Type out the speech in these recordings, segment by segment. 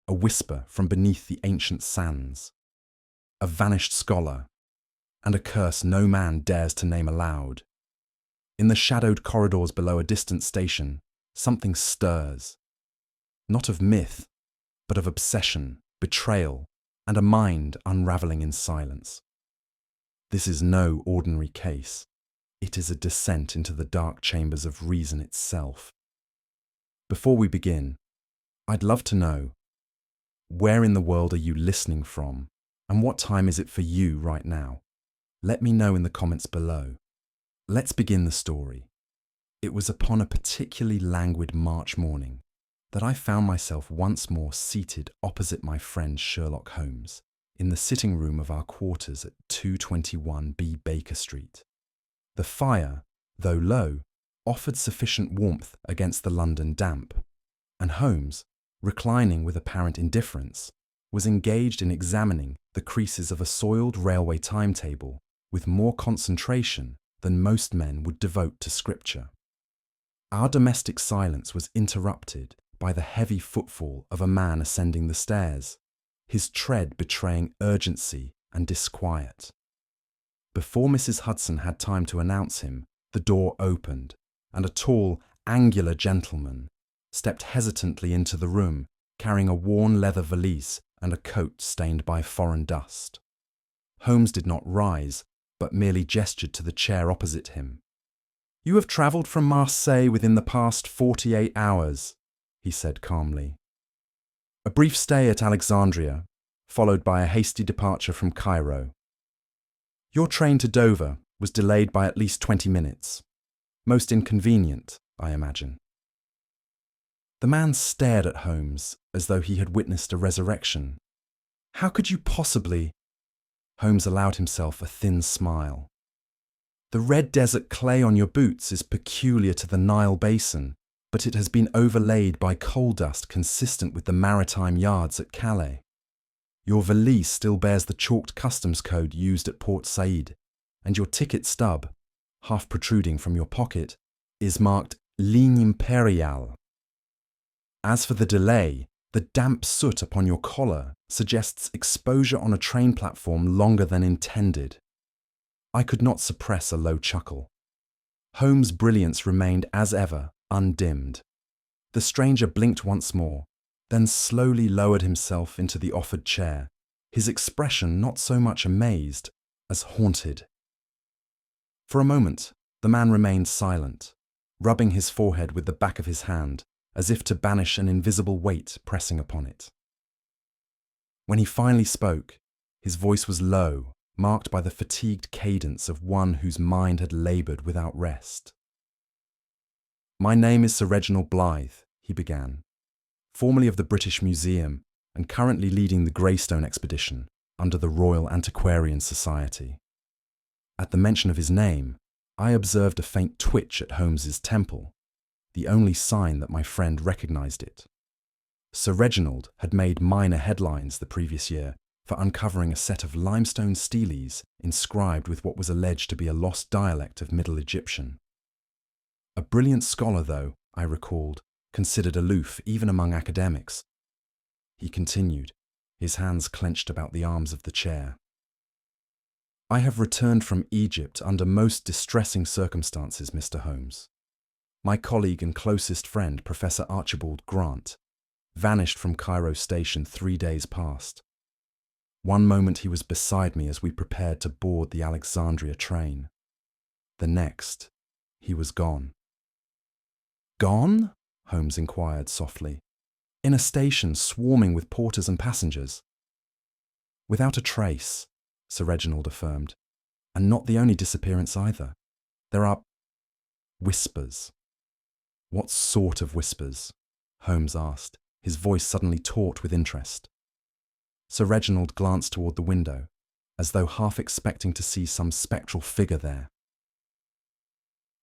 a whisper from beneath the ancient sands, a vanished scholar, and a curse no man dares to name aloud. In the shadowed corridors below a distant station, something stirs, not of myth, but of obsession, betrayal, and a mind unravelling in silence. This is no ordinary case. It is a descent into the dark chambers of reason itself. Before we begin, I'd love to know, where in the world are you listening from, and what time is it for you right now? Let me know in the comments below. Let's begin the story. It was upon a particularly languid March morning that I found myself once more seated opposite my friend Sherlock Holmes in the sitting room of our quarters at 221B Baker Street. The fire, though low, offered sufficient warmth against the London damp, and Holmes, reclining with apparent indifference, was engaged in examining the creases of a soiled railway timetable with more concentration than most men would devote to scripture. Our domestic silence was interrupted by the heavy footfall of a man ascending the stairs, his tread betraying urgency and disquiet. Before Mrs. Hudson had time to announce him, the door opened, and a tall, angular gentleman stepped hesitantly into the room, carrying a worn leather valise and a coat stained by foreign dust. Holmes did not rise, but merely gestured to the chair opposite him. "You have travelled from Marseille within the past 48 hours, he said calmly. "A brief stay at Alexandria, followed by a hasty departure from Cairo. Your train to Dover was delayed by at least 20 minutes. Most inconvenient, I imagine." The man stared at Holmes as though he had witnessed a resurrection. "How could you possibly—" Holmes allowed himself a thin smile. "The red desert clay on your boots is peculiar to the Nile basin, but it has been overlaid by coal dust consistent with the maritime yards at Calais. Your valise still bears the chalked customs code used at Port Said, and your ticket stub, half protruding from your pocket, is marked Ligne Impériale. As for the delay, the damp soot upon your collar suggests exposure on a train platform longer than intended." I could not suppress a low chuckle. Holmes' brilliance remained as ever, undimmed. The stranger blinked once more, then slowly lowered himself into the offered chair, his expression not so much amazed as haunted. For a moment, the man remained silent, rubbing his forehead with the back of his hand, as if to banish an invisible weight pressing upon it. When he finally spoke, his voice was low, marked by the fatigued cadence of one whose mind had laboured without rest. "My name is Sir Reginald Blythe," he began, "formerly of the British Museum and currently leading the Greystone expedition under the Royal Antiquarian Society." At the mention of his name, I observed a faint twitch at Holmes's temple, the only sign that my friend recognised it. Sir Reginald had made minor headlines the previous year for uncovering a set of limestone steles inscribed with what was alleged to be a lost dialect of Middle Egyptian. A brilliant scholar, though, I recalled, considered aloof even among academics. He continued, his hands clenched about the arms of the chair. "I have returned from Egypt under most distressing circumstances, Mr. Holmes. My colleague and closest friend, Professor Archibald Grant, vanished from Cairo station 3 days past. One moment he was beside me as we prepared to board the Alexandria train. The next, he was gone." "Gone?" Holmes inquired softly. "In a station swarming with porters and passengers?" "Without a trace," Sir Reginald affirmed. "And not the only disappearance either. There are whispers." "What sort of whispers?" Holmes asked, his voice suddenly taut with interest. Sir Reginald glanced toward the window, as though half expecting to see some spectral figure there.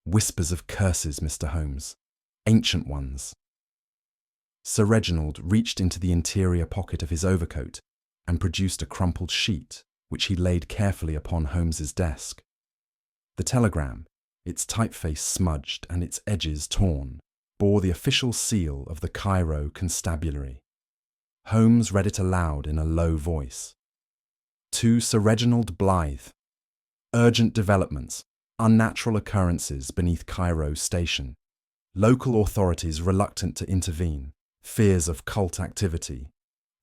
"Whispers of curses, Mr. Holmes. Ancient ones." Sir Reginald reached into the interior pocket of his overcoat and produced a crumpled sheet, which he laid carefully upon Holmes's desk. The telegram, its typeface smudged and its edges torn, bore the official seal of the Cairo Constabulary. Holmes read it aloud in a low voice. To Sir Reginald Blythe. Urgent developments. Unnatural occurrences beneath Cairo station. Local authorities reluctant to intervene. Fears of cult activity.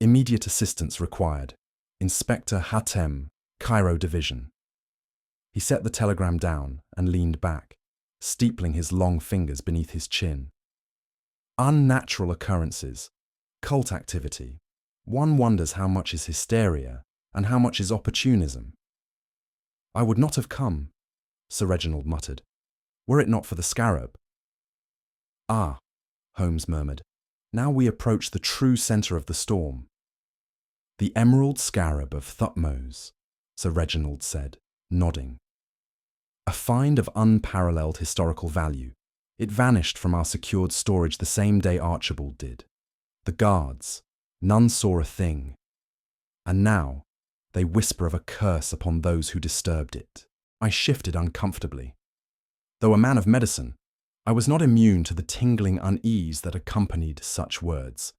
Immediate assistance required. Inspector Hatem, Cairo Division. He set the telegram down and leaned back, steepling his long fingers beneath his chin. Unnatural occurrences. Cult activity. One wonders how much is hysteria and how much is opportunism. I would not have come, Sir Reginald muttered, were it not for the scarab. Ah, Holmes murmured, now we approach the true centre of the storm. The emerald scarab of Thutmose, Sir Reginald said, nodding. A find of unparalleled historical value. It vanished from our secured storage the same day Archibald did. The guards, none saw a thing. And now, they whisper of a curse upon those who disturbed it. I shifted uncomfortably. Though a man of medicine, I was not immune to the tingling unease that accompanied such words,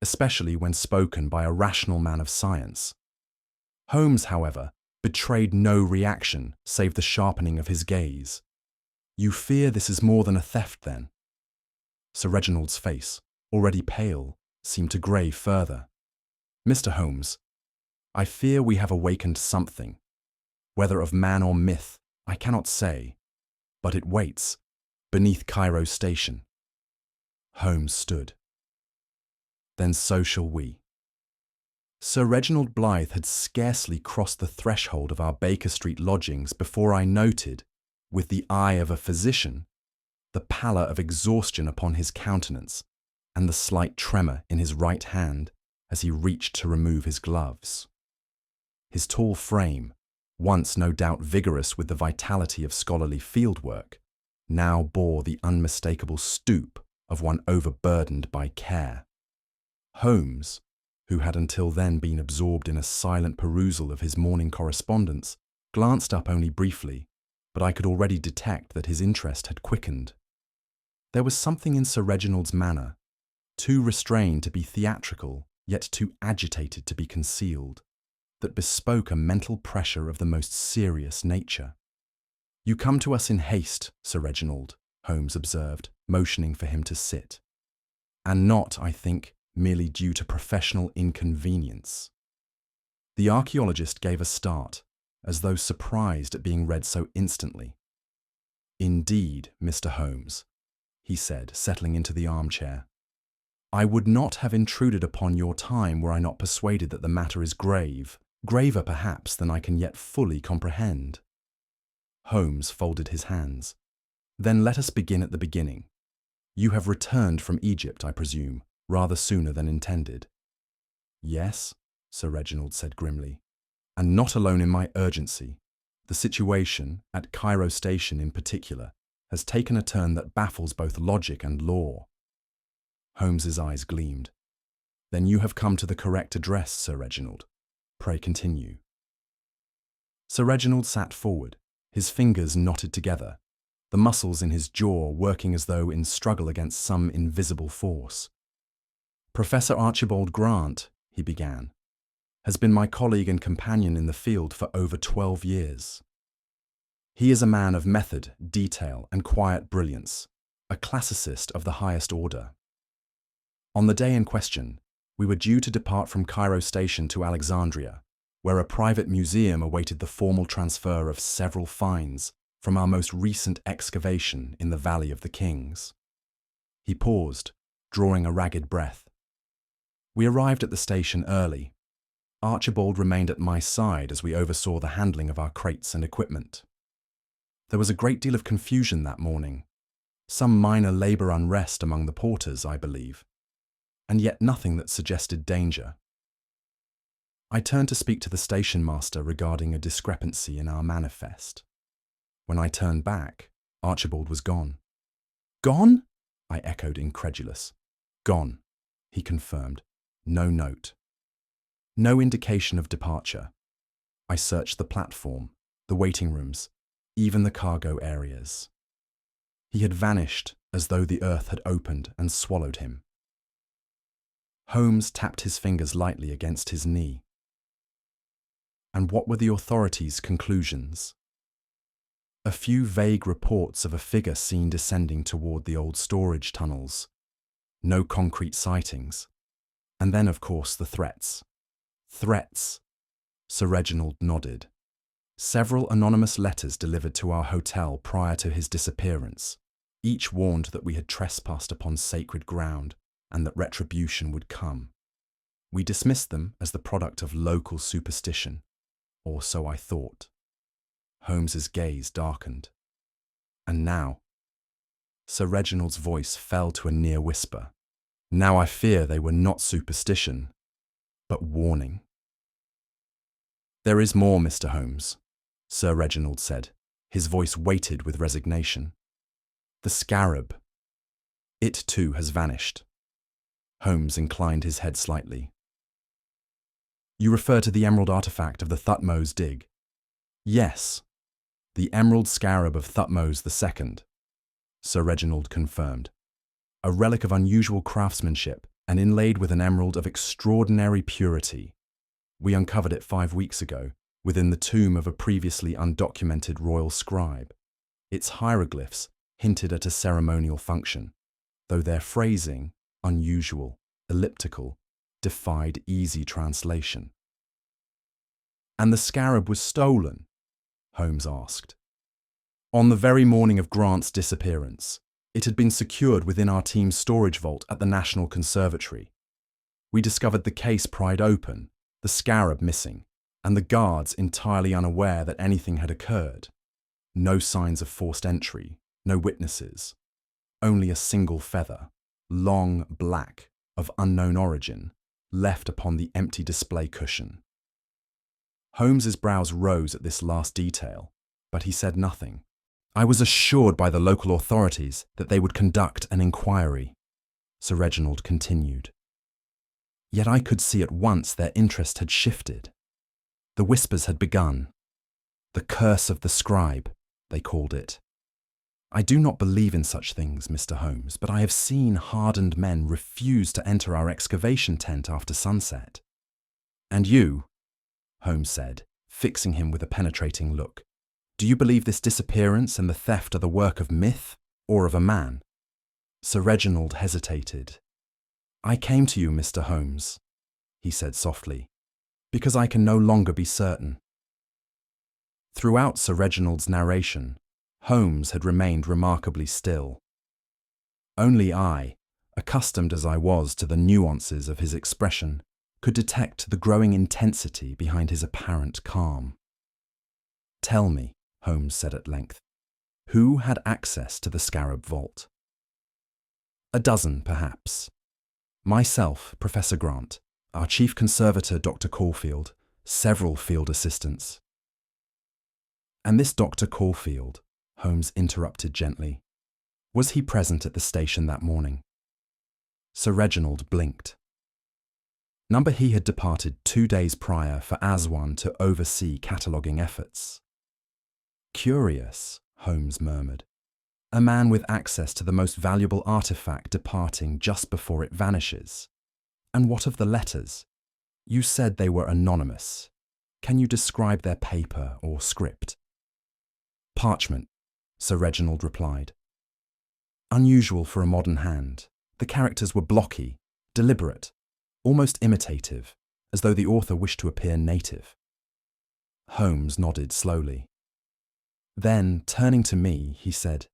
especially when spoken by a rational man of science. Holmes, however, betrayed no reaction save the sharpening of his gaze. You fear this is more than a theft, then? Sir Reginald's face, already pale, seemed to grey further. Mr. Holmes, I fear we have awakened something. Whether of man or myth, I cannot say, but it waits, beneath Cairo station. Holmes stood. Then so shall we. Sir Reginald Blythe had scarcely crossed the threshold of our Baker Street lodgings before I noted, with the eye of a physician, the pallor of exhaustion upon his countenance and the slight tremor in his right hand as he reached to remove his gloves. His tall frame, once no doubt vigorous with the vitality of scholarly fieldwork, now bore the unmistakable stoop of one overburdened by care. Holmes, who had until then been absorbed in a silent perusal of his morning correspondence, glanced up only briefly, but I could already detect that his interest had quickened. There was something in Sir Reginald's manner, too restrained to be theatrical, yet too agitated to be concealed, that bespoke a mental pressure of the most serious nature. You come to us in haste, Sir Reginald, Holmes observed, motioning for him to sit, and not, I think, merely due to professional inconvenience. The archaeologist gave a start, as though surprised at being read so instantly. Indeed, Mr. Holmes, he said, settling into the armchair. I would not have intruded upon your time were I not persuaded that the matter is grave, graver perhaps than I can yet fully comprehend. Holmes folded his hands. Then let us begin at the beginning. You have returned from Egypt, I presume, rather sooner than intended. Yes, Sir Reginald said grimly, and not alone in my urgency. The situation, at Cairo station in particular, has taken a turn that baffles both logic and law. Holmes's eyes gleamed. Then you have come to the correct address, Sir Reginald. Pray continue. Sir Reginald sat forward, his fingers knotted together, the muscles in his jaw working as though in struggle against some invisible force. Professor Archibald Grant, he began, has been my colleague and companion in the field for over 12 years. He is a man of method, detail, and quiet brilliance, a classicist of the highest order. On the day in question, we were due to depart from Cairo station to Alexandria, where a private museum awaited the formal transfer of several finds from our most recent excavation in the Valley of the Kings. He paused, drawing a ragged breath. We arrived at the station early. Archibald remained at my side as we oversaw the handling of our crates and equipment. There was a great deal of confusion that morning, some minor labour unrest among the porters, I believe, and yet nothing that suggested danger. I turned to speak to the station master regarding a discrepancy in our manifest. When I turned back, Archibald was gone. Gone? I echoed, incredulous. Gone, he confirmed. No note. No indication of departure. I searched the platform, the waiting rooms, even the cargo areas. He had vanished as though the earth had opened and swallowed him. Holmes tapped his fingers lightly against his knee. And what were the authorities' conclusions? A few vague reports of a figure seen descending toward the old storage tunnels. No concrete sightings. And then, of course, the threats. Threats. Sir Reginald nodded. Several anonymous letters delivered to our hotel prior to his disappearance. Each warned that we had trespassed upon sacred ground and that retribution would come. We dismissed them as the product of local superstition, or so I thought. Holmes's gaze darkened. And now, Sir Reginald's voice fell to a near whisper. Now I fear they were not superstition, but warning. There is more, Mr. Holmes, Sir Reginald said, his voice weighted with resignation. The scarab. It too has vanished. Holmes inclined his head slightly. You refer to the emerald artifact of the Thutmose dig? Yes, the emerald scarab of Thutmose II, Sir Reginald confirmed. A relic of unusual craftsmanship and inlaid with an emerald of extraordinary purity. We uncovered it 5 weeks ago, within the tomb of a previously undocumented royal scribe. Its hieroglyphs hinted at a ceremonial function, though their phrasing, unusual, elliptical, defied easy translation. And the scarab was stolen? Holmes asked. On the very morning of Grant's disappearance, it had been secured within our team's storage vault at the National Conservatory. We discovered the case pried open, the scarab missing, and the guards entirely unaware that anything had occurred. No signs of forced entry, no witnesses. Only a single feather, long black, of unknown origin, left upon the empty display cushion. Holmes's brows rose at this last detail, but he said nothing. I was assured by the local authorities that they would conduct an inquiry, Sir Reginald continued. Yet I could see at once their interest had shifted. The whispers had begun. The curse of the scribe, they called it. I do not believe in such things, Mr. Holmes, but I have seen hardened men refuse to enter our excavation tent after sunset. And you, Holmes said, fixing him with a penetrating look, do you believe this disappearance and the theft are the work of myth or of a man? Sir Reginald hesitated. I came to you, Mr. Holmes, he said softly, because I can no longer be certain. Throughout Sir Reginald's narration, Holmes had remained remarkably still. Only I, accustomed as I was to the nuances of his expression, could detect the growing intensity behind his apparent calm. Tell me, Holmes said at length, who had access to the scarab vault? A dozen, perhaps. Myself, Professor Grant, our chief conservator, Dr. Caulfield, several field assistants. And this Dr. Caulfield, Holmes interrupted gently, was he present at the station that morning? Sir Reginald blinked. Number he had departed 2 days prior for Aswan to oversee cataloguing efforts. Curious, Holmes murmured. A man with access to the most valuable artifact departing just before it vanishes. And what of the letters? You said they were anonymous. Can you describe their paper or script? Parchment, Sir Reginald replied. Unusual for a modern hand, the characters were blocky, deliberate, almost imitative, as though the author wished to appear native. Holmes nodded slowly. Then, turning to me, he said,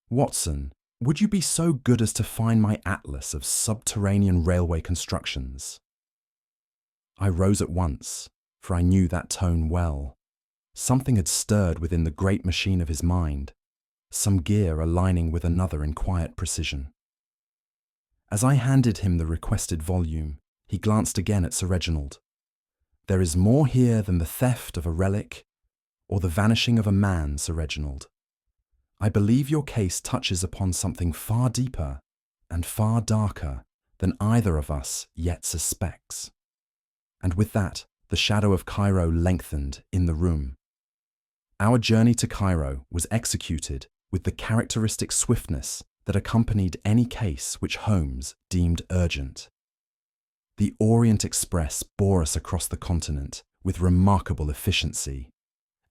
Watson, would you be so good as to find my atlas of subterranean railway constructions? I rose at once, for I knew that tone well. Something had stirred within the great machine of his mind, some gear aligning with another in quiet precision. As I handed him the requested volume, he glanced again at Sir Reginald. There is more here than the theft of a relic or the vanishing of a man, Sir Reginald. I believe your case touches upon something far deeper and far darker than either of us yet suspects. And with that, the shadow of Cairo lengthened in the room. Our journey to Cairo was executed with the characteristic swiftness that accompanied any case which Holmes deemed urgent. The Orient Express bore us across the continent with remarkable efficiency,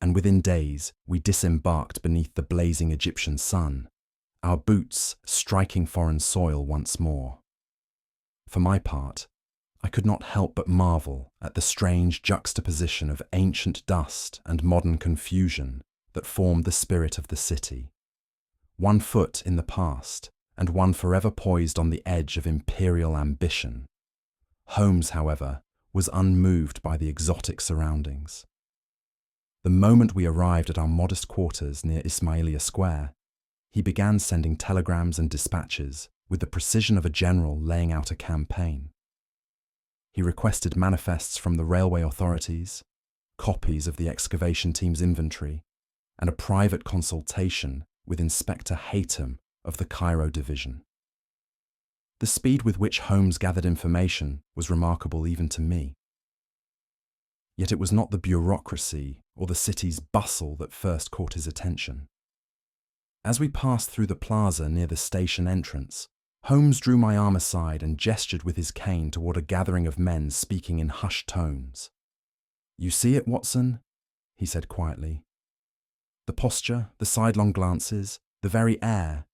and within days we disembarked beneath the blazing Egyptian sun, our boots striking foreign soil once more. For my part, I could not help but marvel at the strange juxtaposition of ancient dust and modern confusion that formed the spirit of the city. One foot in the past, and one forever poised on the edge of imperial ambition. Holmes, however, was unmoved by the exotic surroundings. The moment we arrived at our modest quarters near Ismailia Square, he began sending telegrams and dispatches with the precision of a general laying out a campaign. He requested manifests from the railway authorities, copies of the excavation team's inventory, and a private consultation with Inspector Haytham of the Cairo division. The speed with which Holmes gathered information was remarkable even to me. Yet it was not the bureaucracy or the city's bustle that first caught his attention. As we passed through the plaza near the station entrance, Holmes drew my arm aside and gestured with his cane toward a gathering of men speaking in hushed tones. "You see it, Watson?" he said quietly. "The posture, the sidelong glances, the very air.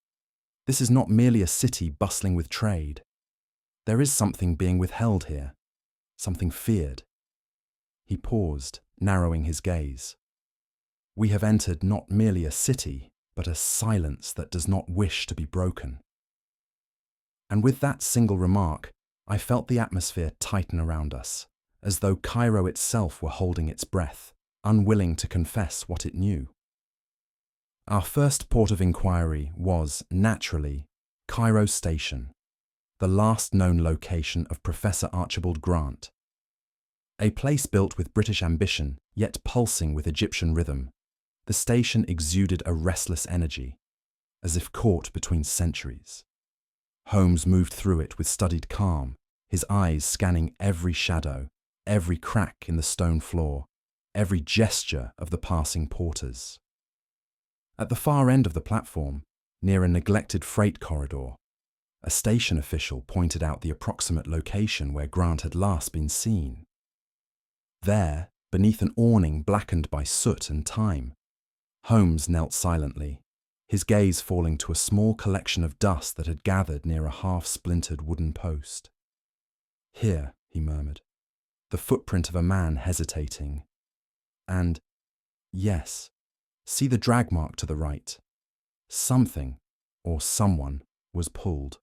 This is not merely a city bustling with trade. There is something being withheld here, something feared." He paused, narrowing his gaze. "We have entered not merely a city, but a silence that does not wish to be broken." And with that single remark, I felt the atmosphere tighten around us, as though Cairo itself were holding its breath, unwilling to confess what it knew. Our first port of inquiry was, naturally, Cairo Station, the last known location of Professor Archibald Grant. A place built with British ambition, yet pulsing with Egyptian rhythm, the station exuded a restless energy, as if caught between centuries. Holmes moved through it with studied calm, his eyes scanning every shadow, every crack in the stone floor, every gesture of the passing porters. At the far end of the platform, near a neglected freight corridor, a station official pointed out the approximate location where Grant had last been seen. There, beneath an awning blackened by soot and time, Holmes knelt silently, his gaze falling to a small collection of dust that had gathered near a half-splintered wooden post. "Here," he murmured, "the footprint of a man hesitating. And, yes, see the drag mark to the right. Something, or someone, was pulled."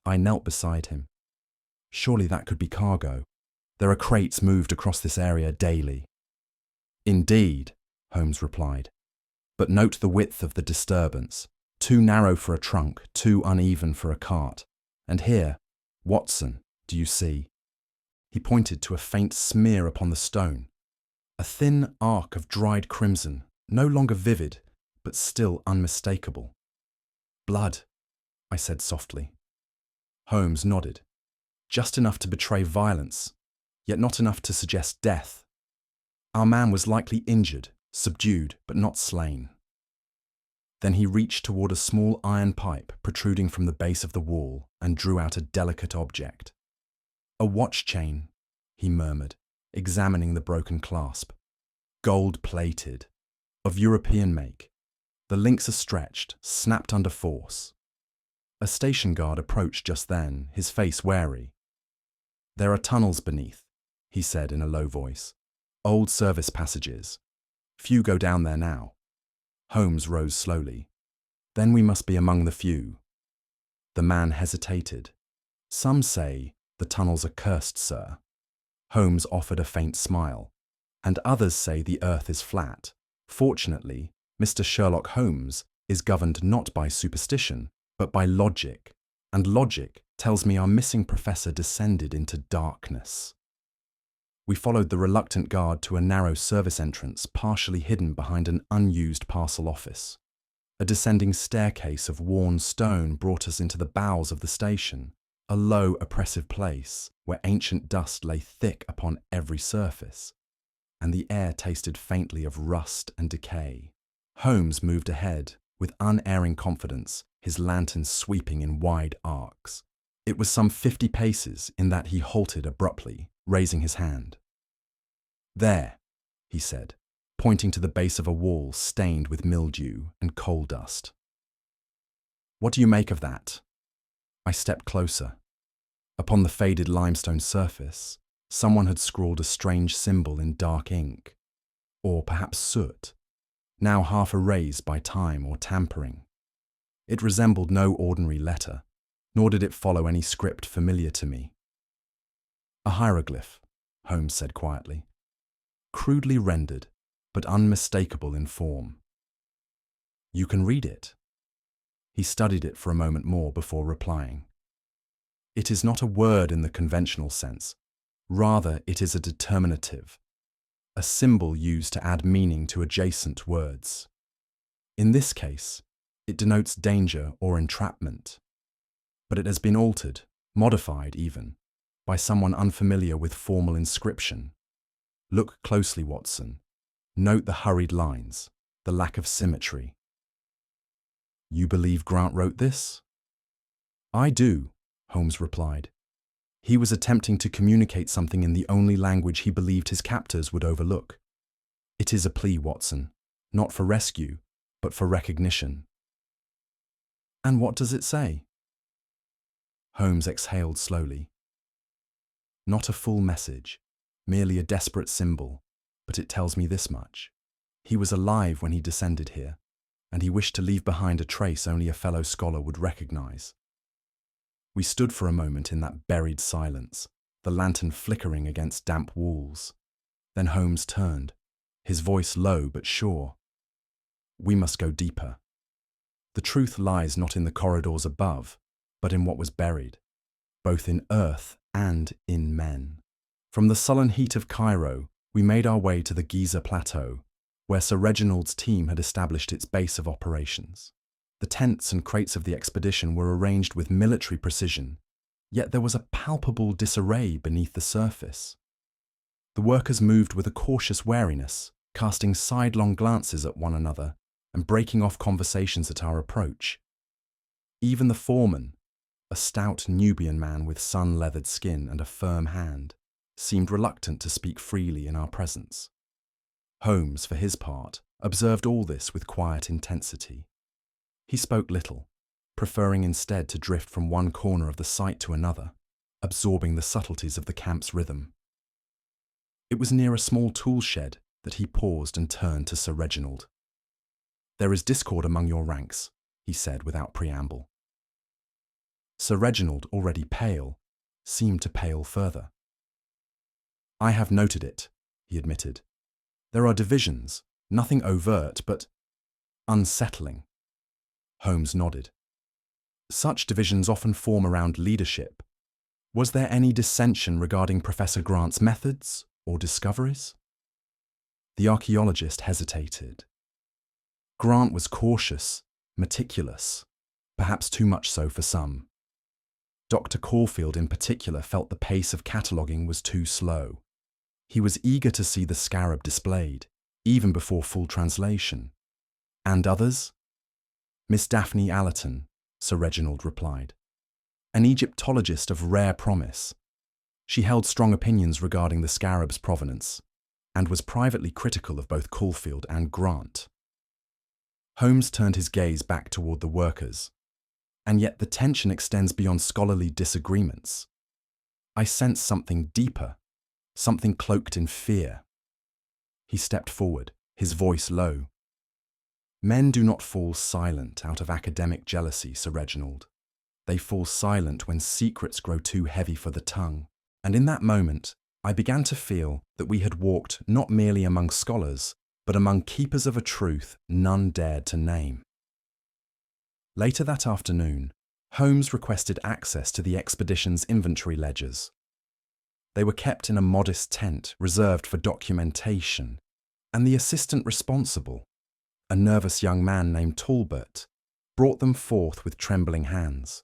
I knelt beside him. Surely that could be cargo. There are crates moved across this area daily. "Indeed," Holmes replied. "But note the width of the disturbance. Too narrow for a trunk, too uneven for a cart. And here, Watson, do you see?" He pointed to a faint smear upon the stone. A thin arc of dried crimson, no longer vivid, but still unmistakable. "Blood," I said softly. Holmes nodded. "Just enough to betray violence, yet not enough to suggest death. Our man was likely injured, subdued, but not slain." Then he reached toward a small iron pipe protruding from the base of the wall and drew out a delicate object. "A watch chain," he murmured, examining the broken clasp. "Gold-plated, of European make. The links are stretched, snapped under force." A station guard approached just then, his face wary. "There are tunnels beneath," he said in a low voice. "Old service passages. Few go down there now." Holmes rose slowly. "Then we must be among the few." The man hesitated. "Some say the tunnels are cursed, sir." Holmes offered a faint smile. "And others say the earth is flat. Fortunately, Mr. Sherlock Holmes is governed not by superstition, but by logic, and logic tells me our missing professor descended into darkness." We followed the reluctant guard to a narrow service entrance partially hidden behind an unused parcel office. A descending staircase of worn stone brought us into the bowels of the station, a low, oppressive place where ancient dust lay thick upon every surface, and the air tasted faintly of rust and decay. Holmes moved ahead, with unerring confidence, his lantern sweeping in wide arcs. It was some 50 paces in that he halted abruptly, raising his hand. "There," he said, pointing to the base of a wall stained with mildew and coal dust. "What do you make of that?" I stepped closer. Upon the faded limestone surface, someone had scrawled a strange symbol in dark ink, or perhaps soot, now half erased by time or tampering. It resembled no ordinary letter, nor did it follow any script familiar to me. "A hieroglyph," Holmes said quietly. "Crudely rendered, but unmistakable in form. You can read it." He studied it for a moment more before replying. "It is not a word in the conventional sense. Rather, it is a determinative, a symbol used to add meaning to adjacent words. In this case, it denotes danger or entrapment. But it has been altered, modified even, by someone unfamiliar with formal inscription. Look closely, Watson. Note the hurried lines, the lack of symmetry." "You believe Grant wrote this?" "I do," Holmes replied. "He was attempting to communicate something in the only language he believed his captors would overlook. It is a plea, Watson, not for rescue, but for recognition." "And what does it say?" Holmes exhaled slowly. "Not a full message, merely a desperate symbol, but it tells me this much. He was alive when he descended here, and he wished to leave behind a trace only a fellow scholar would recognize." We stood for a moment in that buried silence, the lantern flickering against damp walls. Then Holmes turned, his voice low but sure. "We must go deeper. The truth lies not in the corridors above, but in what was buried, both in earth and in men." From the sullen heat of Cairo, we made our way to the Giza plateau, where Sir Reginald's team had established its base of operations. The tents and crates of the expedition were arranged with military precision, yet there was a palpable disarray beneath the surface. The workers moved with a cautious wariness, casting sidelong glances at one another and breaking off conversations at our approach. Even the foreman, a stout Nubian man with sun-leathered skin and a firm hand, seemed reluctant to speak freely in our presence. Holmes, for his part, observed all this with quiet intensity. He spoke little, preferring instead to drift from one corner of the site to another, absorbing the subtleties of the camp's rhythm. It was near a small tool shed that he paused and turned to Sir Reginald. "There is discord among your ranks," he said without preamble. Sir Reginald, already pale, seemed to pale further. "I have noted it," he admitted. "There are divisions, nothing overt, but unsettling." Holmes nodded. "Such divisions often form around leadership. Was there any dissension regarding Professor Grant's methods or discoveries?" The archaeologist hesitated. Grant was cautious, meticulous, perhaps too much so for some. Dr. Caulfield in particular felt the pace of cataloguing was too slow. He was eager to see the scarab displayed, even before full translation. "And others?" "Miss Daphne Allerton," Sir Reginald replied. "An Egyptologist of rare promise. She held strong opinions regarding the scarab's provenance, and was privately critical of both Caulfield and Grant." Holmes turned his gaze back toward the workers. "And yet the tension extends beyond scholarly disagreements. I sense something deeper, something cloaked in fear." He stepped forward, his voice low. "Men do not fall silent out of academic jealousy, Sir Reginald. They fall silent when secrets grow too heavy for the tongue. And in that moment, I began to feel that we had walked not merely among scholars, but among keepers of a truth none dared to name." Later that afternoon, Holmes requested access to the expedition's inventory ledgers. They were kept in a modest tent reserved for documentation, and the assistant responsible, a nervous young man named Talbot, brought them forth with trembling hands.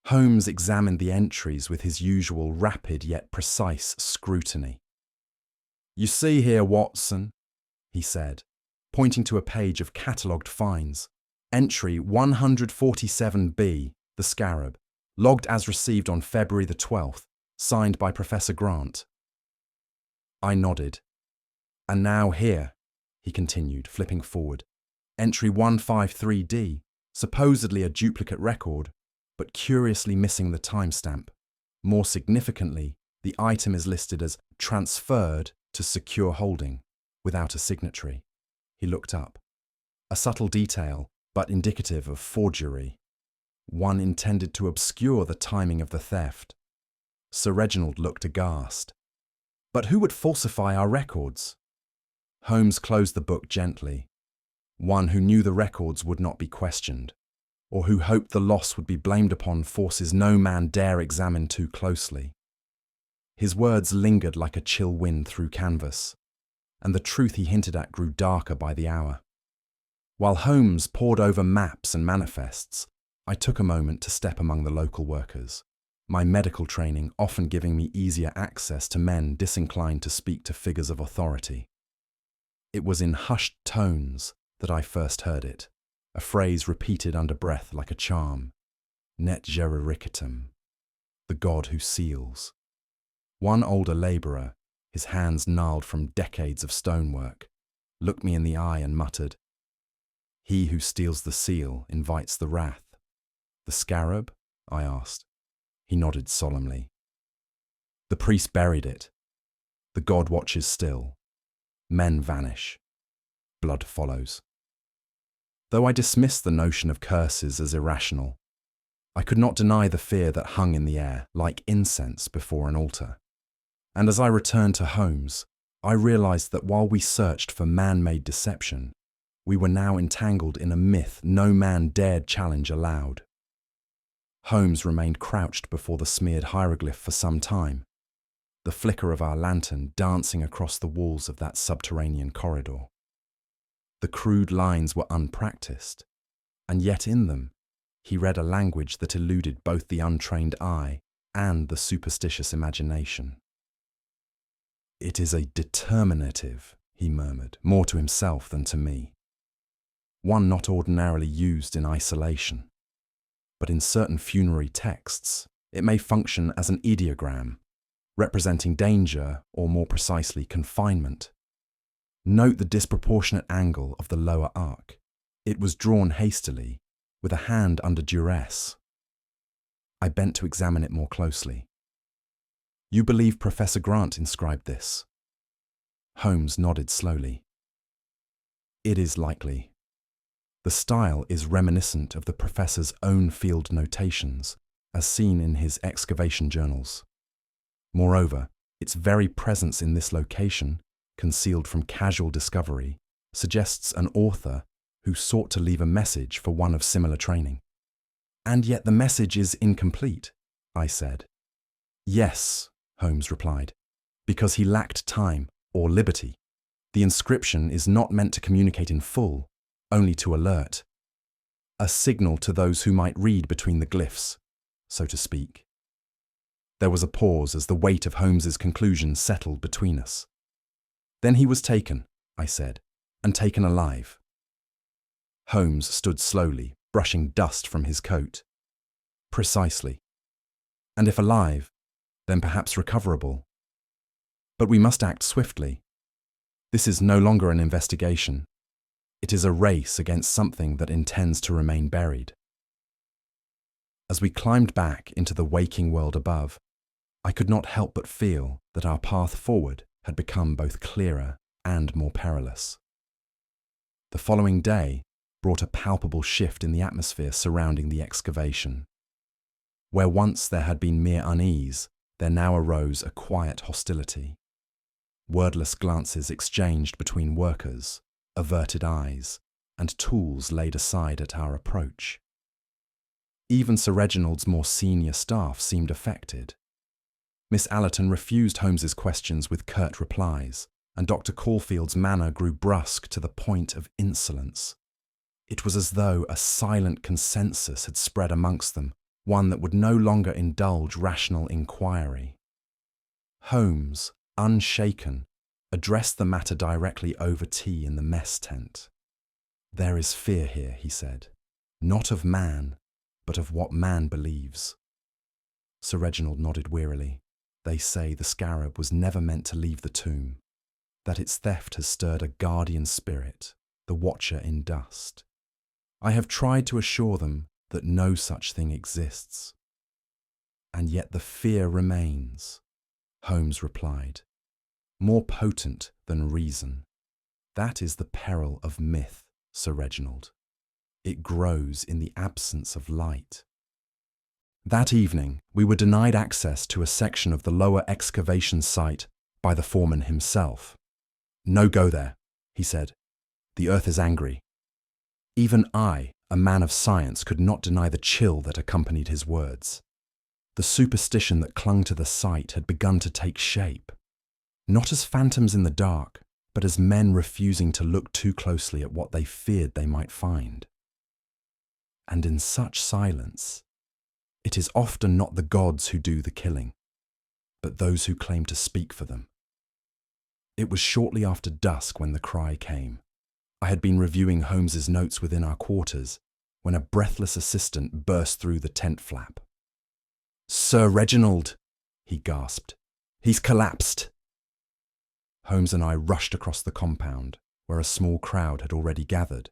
Holmes examined the entries with his usual rapid yet precise scrutiny. "You see here, Watson," he said, pointing to a page of catalogued finds. "Entry 147B, the scarab, Logged as received on February the 12th, signed by Professor Grant. I nodded. And now here, he continued, flipping forward. Entry 153D, supposedly a duplicate record, but curiously missing the timestamp. More significantly, the item is listed as transferred to secure holding, without a signatory. He looked up. A subtle detail, but indicative of forgery. One intended to obscure the timing of the theft. Sir Reginald looked aghast. But who would falsify our records? Holmes closed the book gently. One who knew the records would not be questioned, or who hoped the loss would be blamed upon forces no man dare examine too closely. His words lingered like a chill wind through canvas, and the truth he hinted at grew darker by the hour. While Holmes pored over maps and manifests, I took a moment to step among the local workers, my medical training often giving me easier access to men disinclined to speak to figures of authority. It was in hushed tones that I first heard it, a phrase repeated under breath like a charm. Net gerericatum, the god who seals. One older labourer, his hands gnarled from decades of stonework, looked me in the eye and muttered, "He who steals the seal invites the wrath." "The scarab?" I asked. He nodded solemnly. "The priest buried it. The god watches still. Men vanish. Blood follows." Though I dismissed the notion of curses as irrational, I could not deny the fear that hung in the air like incense before an altar. And as I returned to Holmes, I realized that while we searched for man-made deception, we were now entangled in a myth no man dared challenge aloud. Holmes remained crouched before the smeared hieroglyph for some time, the flicker of our lantern dancing across the walls of that subterranean corridor. The crude lines were unpracticed, and yet in them he read a language that eluded both the untrained eye and the superstitious imagination. "It is a determinative," he murmured, more to himself than to me. "One not ordinarily used in isolation. But in certain funerary texts, it may function as an ideogram, representing danger, or more precisely, confinement. Note the disproportionate angle of the lower arc. It was drawn hastily, with a hand under duress. I bent to examine it more closely. "You believe Professor Grant inscribed this?" Holmes nodded slowly. "It is likely. The style is reminiscent of the professor's own field notations, as seen in his excavation journals. Moreover, its very presence in this location, concealed from casual discovery, suggests an author who sought to leave a message for one of similar training." "And yet the message is incomplete," I said. "Yes," Holmes replied, "because he lacked time or liberty. The inscription is not meant to communicate in full, only to alert. A signal to those who might read between the glyphs, so to speak." There was a pause as the weight of Holmes's conclusion settled between us. "Then he was taken," I said, "and taken alive." Holmes stood slowly, brushing dust from his coat. "Precisely. And if alive, then perhaps recoverable. But we must act swiftly. This is no longer an investigation. It is a race against something that intends to remain buried." As we climbed back into the waking world above, I could not help but feel that our path forward had become both clearer and more perilous. The following day brought a palpable shift in the atmosphere surrounding the excavation. Where once there had been mere unease, there now arose a quiet hostility. Wordless glances exchanged between workers, averted eyes, and tools laid aside at our approach. Even Sir Reginald's more senior staff seemed affected. Miss Allerton refused Holmes's questions with curt replies, and Dr. Caulfield's manner grew brusque to the point of insolence. It was as though a silent consensus had spread amongst them, one that would no longer indulge rational inquiry. Holmes, unshaken, addressed the matter directly over tea in the mess tent. "There is fear here," he said, "not of man, but of what man believes. Sir Reginald nodded wearily. They say the scarab was never meant to leave the tomb, that its theft has stirred a guardian spirit, the watcher in dust. I have tried to assure them that no such thing exists. And yet the fear remains, Holmes replied, more potent than reason. That is the peril of myth, Sir Reginald. It grows in the absence of light. That evening, we were denied access to a section of the lower excavation site by the foreman himself. "No go there," he said. "The earth is angry." Even I, a man of science, could not deny the chill that accompanied his words. The superstition that clung to the site had begun to take shape, not as phantoms in the dark, but as men refusing to look too closely at what they feared they might find. And in such silence, it is often not the gods who do the killing, but those who claim to speak for them. It was shortly after dusk when the cry came. I had been reviewing Holmes's notes within our quarters when a breathless assistant burst through the tent flap. "Sir Reginald," he gasped. "He's collapsed." Holmes and I rushed across the compound, where a small crowd had already gathered.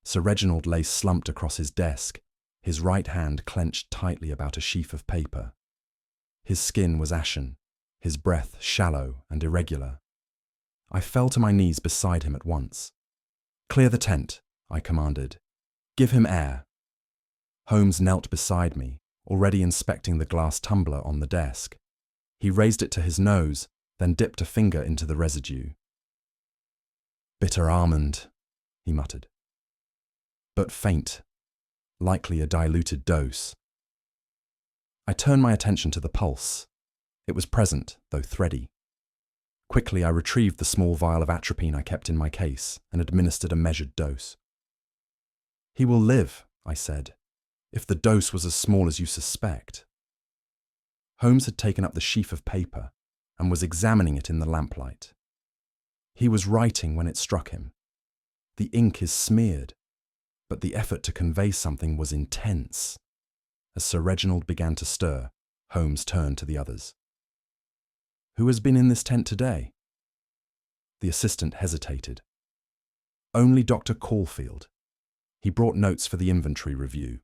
Sir Reginald lay slumped across his desk, his right hand clenched tightly about a sheaf of paper. His skin was ashen, his breath shallow and irregular. I fell to my knees beside him at once. "Clear the tent," I commanded. "Give him air." Holmes knelt beside me, already inspecting the glass tumbler on the desk. He raised it to his nose, then dipped a finger into the residue. "Bitter almond," he muttered. "But faint, likely a diluted dose." I turned my attention to the pulse. It was present, though thready. Quickly I retrieved the small vial of atropine I kept in my case and administered a measured dose. "He will live," I said, "if the dose was as small as you suspect." Holmes had taken up the sheaf of paper and was examining it in the lamplight. He was writing when it struck him. The ink is smeared, but the effort to convey something was intense. As Sir Reginald began to stir, Holmes turned to the others. "Who has been in this tent today?" The assistant hesitated. "Only Dr. Caulfield. He brought notes for the inventory review."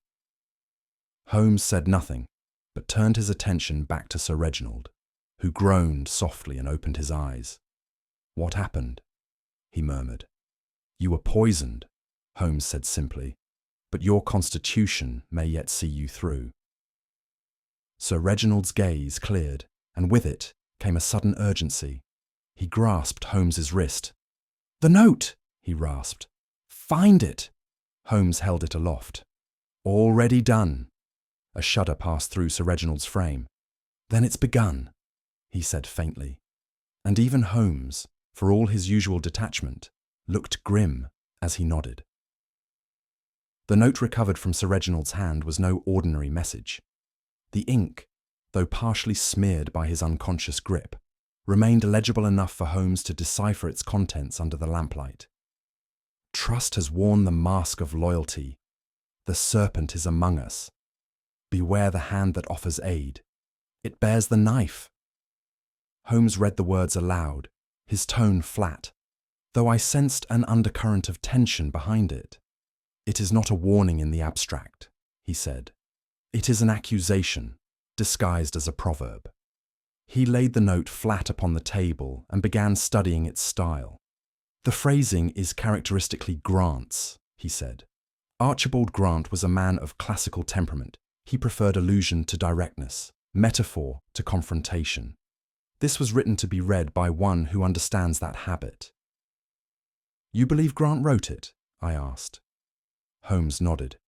Holmes said nothing, but turned his attention back to Sir Reginald, who groaned softly and opened his eyes. "What happened?" he murmured. "You were poisoned," Holmes said simply, "but your constitution may yet see you through." Sir Reginald's gaze cleared, and with it came a sudden urgency. He grasped Holmes's wrist. "The note!" he rasped. "Find it!" Holmes held it aloft. "Already done." A shudder passed through Sir Reginald's frame. "Then it's begun," he said faintly. And even Holmes, for all his usual detachment, looked grim as he nodded. The note recovered from Sir Reginald's hand was no ordinary message. The ink, though partially smeared by his unconscious grip, remained legible enough for Holmes to decipher its contents under the lamplight. "Trust has worn the mask of loyalty. The serpent is among us. Beware the hand that offers aid. It bears the knife." Holmes read the words aloud, his tone flat, though I sensed an undercurrent of tension behind it. "It is not a warning in the abstract," he said. "It is an accusation, disguised as a proverb." He laid the note flat upon the table and began studying its style. "The phrasing is characteristically Grant's," he said. "Archibald Grant was a man of classical temperament. He preferred allusion to directness, metaphor to confrontation. This was written to be read by one who understands that habit." "You believe Grant wrote it?" I asked. Holmes nodded.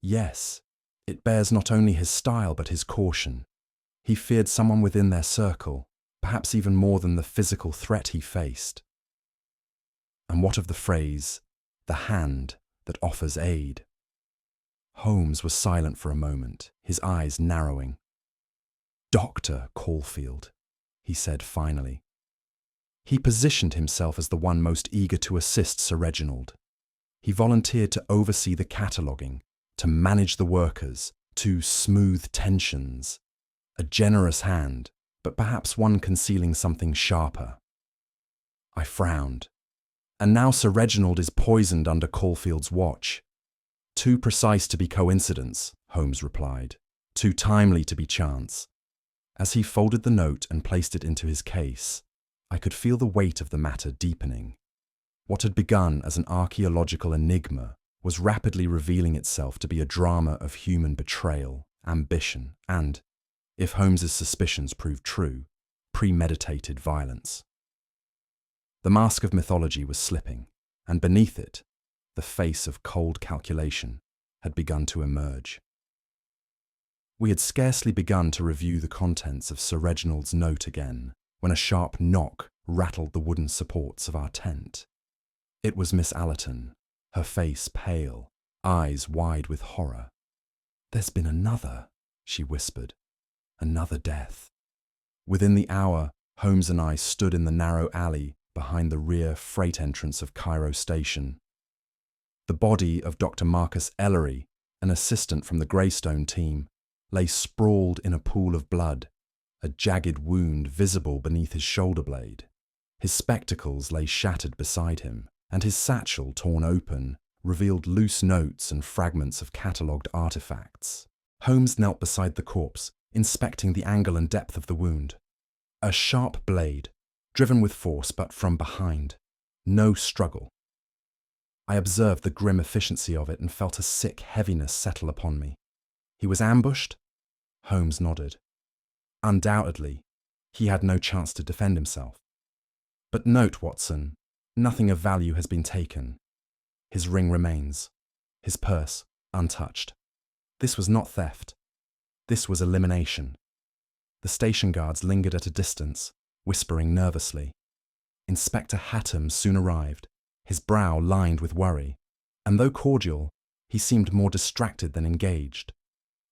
"Yes, it bears not only his style but his caution. He feared someone within their circle, perhaps even more than the physical threat he faced." "And what of the phrase, 'the hand that offers aid'?" Holmes was silent for a moment, his eyes narrowing. "Dr. Caulfield," he said finally. He positioned himself as the one most eager to assist Sir Reginald. He volunteered to oversee the cataloguing, to manage the workers, Two smooth tensions, a generous hand, but perhaps one concealing something sharper. I frowned. And now Sir Reginald is poisoned under Caulfield's watch. Too precise to be coincidence, Holmes replied. Too timely to be chance. As he folded the note and placed it into his case, I could feel the weight of the matter deepening. What had begun as an archaeological enigma was rapidly revealing itself to be a drama of human betrayal, ambition, and, if Holmes's suspicions proved true, premeditated violence. The mask of mythology was slipping, and beneath it, the face of cold calculation had begun to emerge. We had scarcely begun to review the contents of Sir Reginald's note again, when a sharp knock rattled the wooden supports of our tent. It was Miss Allerton, her face pale, eyes wide with horror. "There's been another," she whispered. "Another death." Within the hour, Holmes and I stood in the narrow alley behind the rear freight entrance of Cairo station. The body of Dr. Marcus Ellery, an assistant from the Greystone team, lay sprawled in a pool of blood, a jagged wound visible beneath his shoulder blade. His spectacles lay shattered beside him, and his satchel, torn open, revealed loose notes and fragments of catalogued artifacts. Holmes knelt beside the corpse, inspecting the angle and depth of the wound. A sharp blade, driven with force but from behind. No struggle. I observed the grim efficiency of it and felt a sick heaviness settle upon me. He was ambushed? Holmes nodded. Undoubtedly, he had no chance to defend himself. But note, Watson, nothing of value has been taken. His ring remains, his purse untouched. This was not theft. This was elimination. The station guards lingered at a distance, whispering nervously. Inspector Hatton soon arrived, his brow lined with worry, and though cordial, he seemed more distracted than engaged.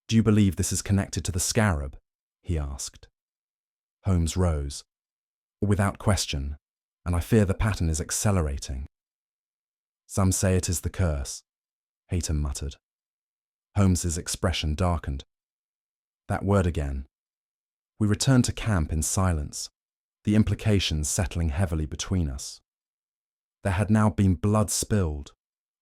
"Do you believe this is connected to the scarab?" he asked. Holmes rose. "Without question, and I fear the pattern is accelerating." "Some say it is the curse," Hatton muttered. Holmes's expression darkened. That word again. We returned to camp in silence, the implications settling heavily between us. There had now been blood spilled,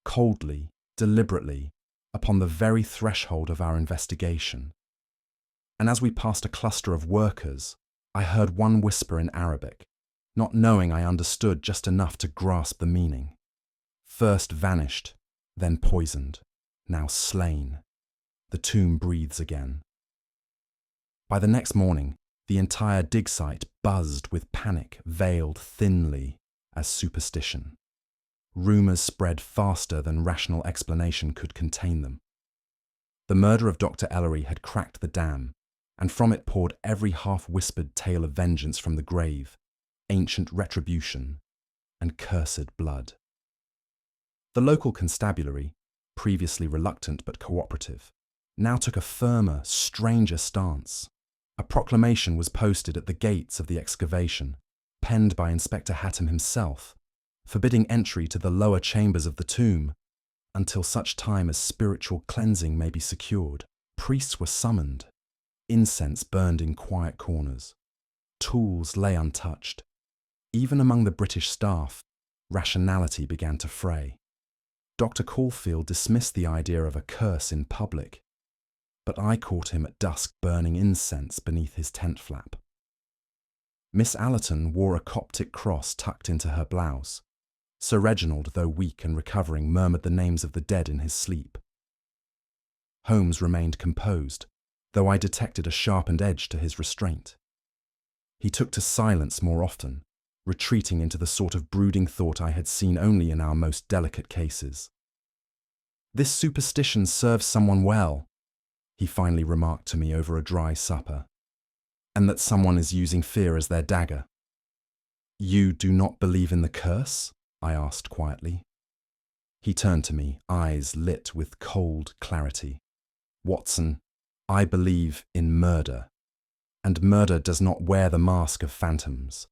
coldly, deliberately, upon the very threshold of our investigation. And as we passed a cluster of workers, I heard one whisper in Arabic, not knowing I understood just enough to grasp the meaning. First vanished, then poisoned, now slain. The tomb breathes again. By the next morning, the entire dig site buzzed with panic veiled thinly as superstition. Rumours spread faster than rational explanation could contain them. The murder of Dr. Ellery had cracked the dam, and from it poured every half-whispered tale of vengeance from the grave, ancient retribution, and cursed blood. The local constabulary, previously reluctant but cooperative, now took a firmer, stranger stance. A proclamation was posted at the gates of the excavation, penned by Inspector Hatton himself, forbidding entry to the lower chambers of the tomb until such time as spiritual cleansing may be secured. Priests were summoned. Incense burned in quiet corners. Tools lay untouched. Even among the British staff, rationality began to fray. Dr. Caulfield dismissed the idea of a curse in public, but I caught him at dusk burning incense beneath his tent flap. Miss Allerton wore a Coptic cross tucked into her blouse. Sir Reginald, though weak and recovering, murmured the names of the dead in his sleep. Holmes remained composed, though I detected a sharpened edge to his restraint. He took to silence more often, retreating into the sort of brooding thought I had seen only in our most delicate cases. "This superstition serves someone well," he finally remarked to me over a dry supper, "and that someone is using fear as their dagger." "You do not believe in the curse?" I asked quietly. He turned to me, eyes lit with cold clarity. "Watson, I believe in murder, and murder does not wear the mask of phantoms.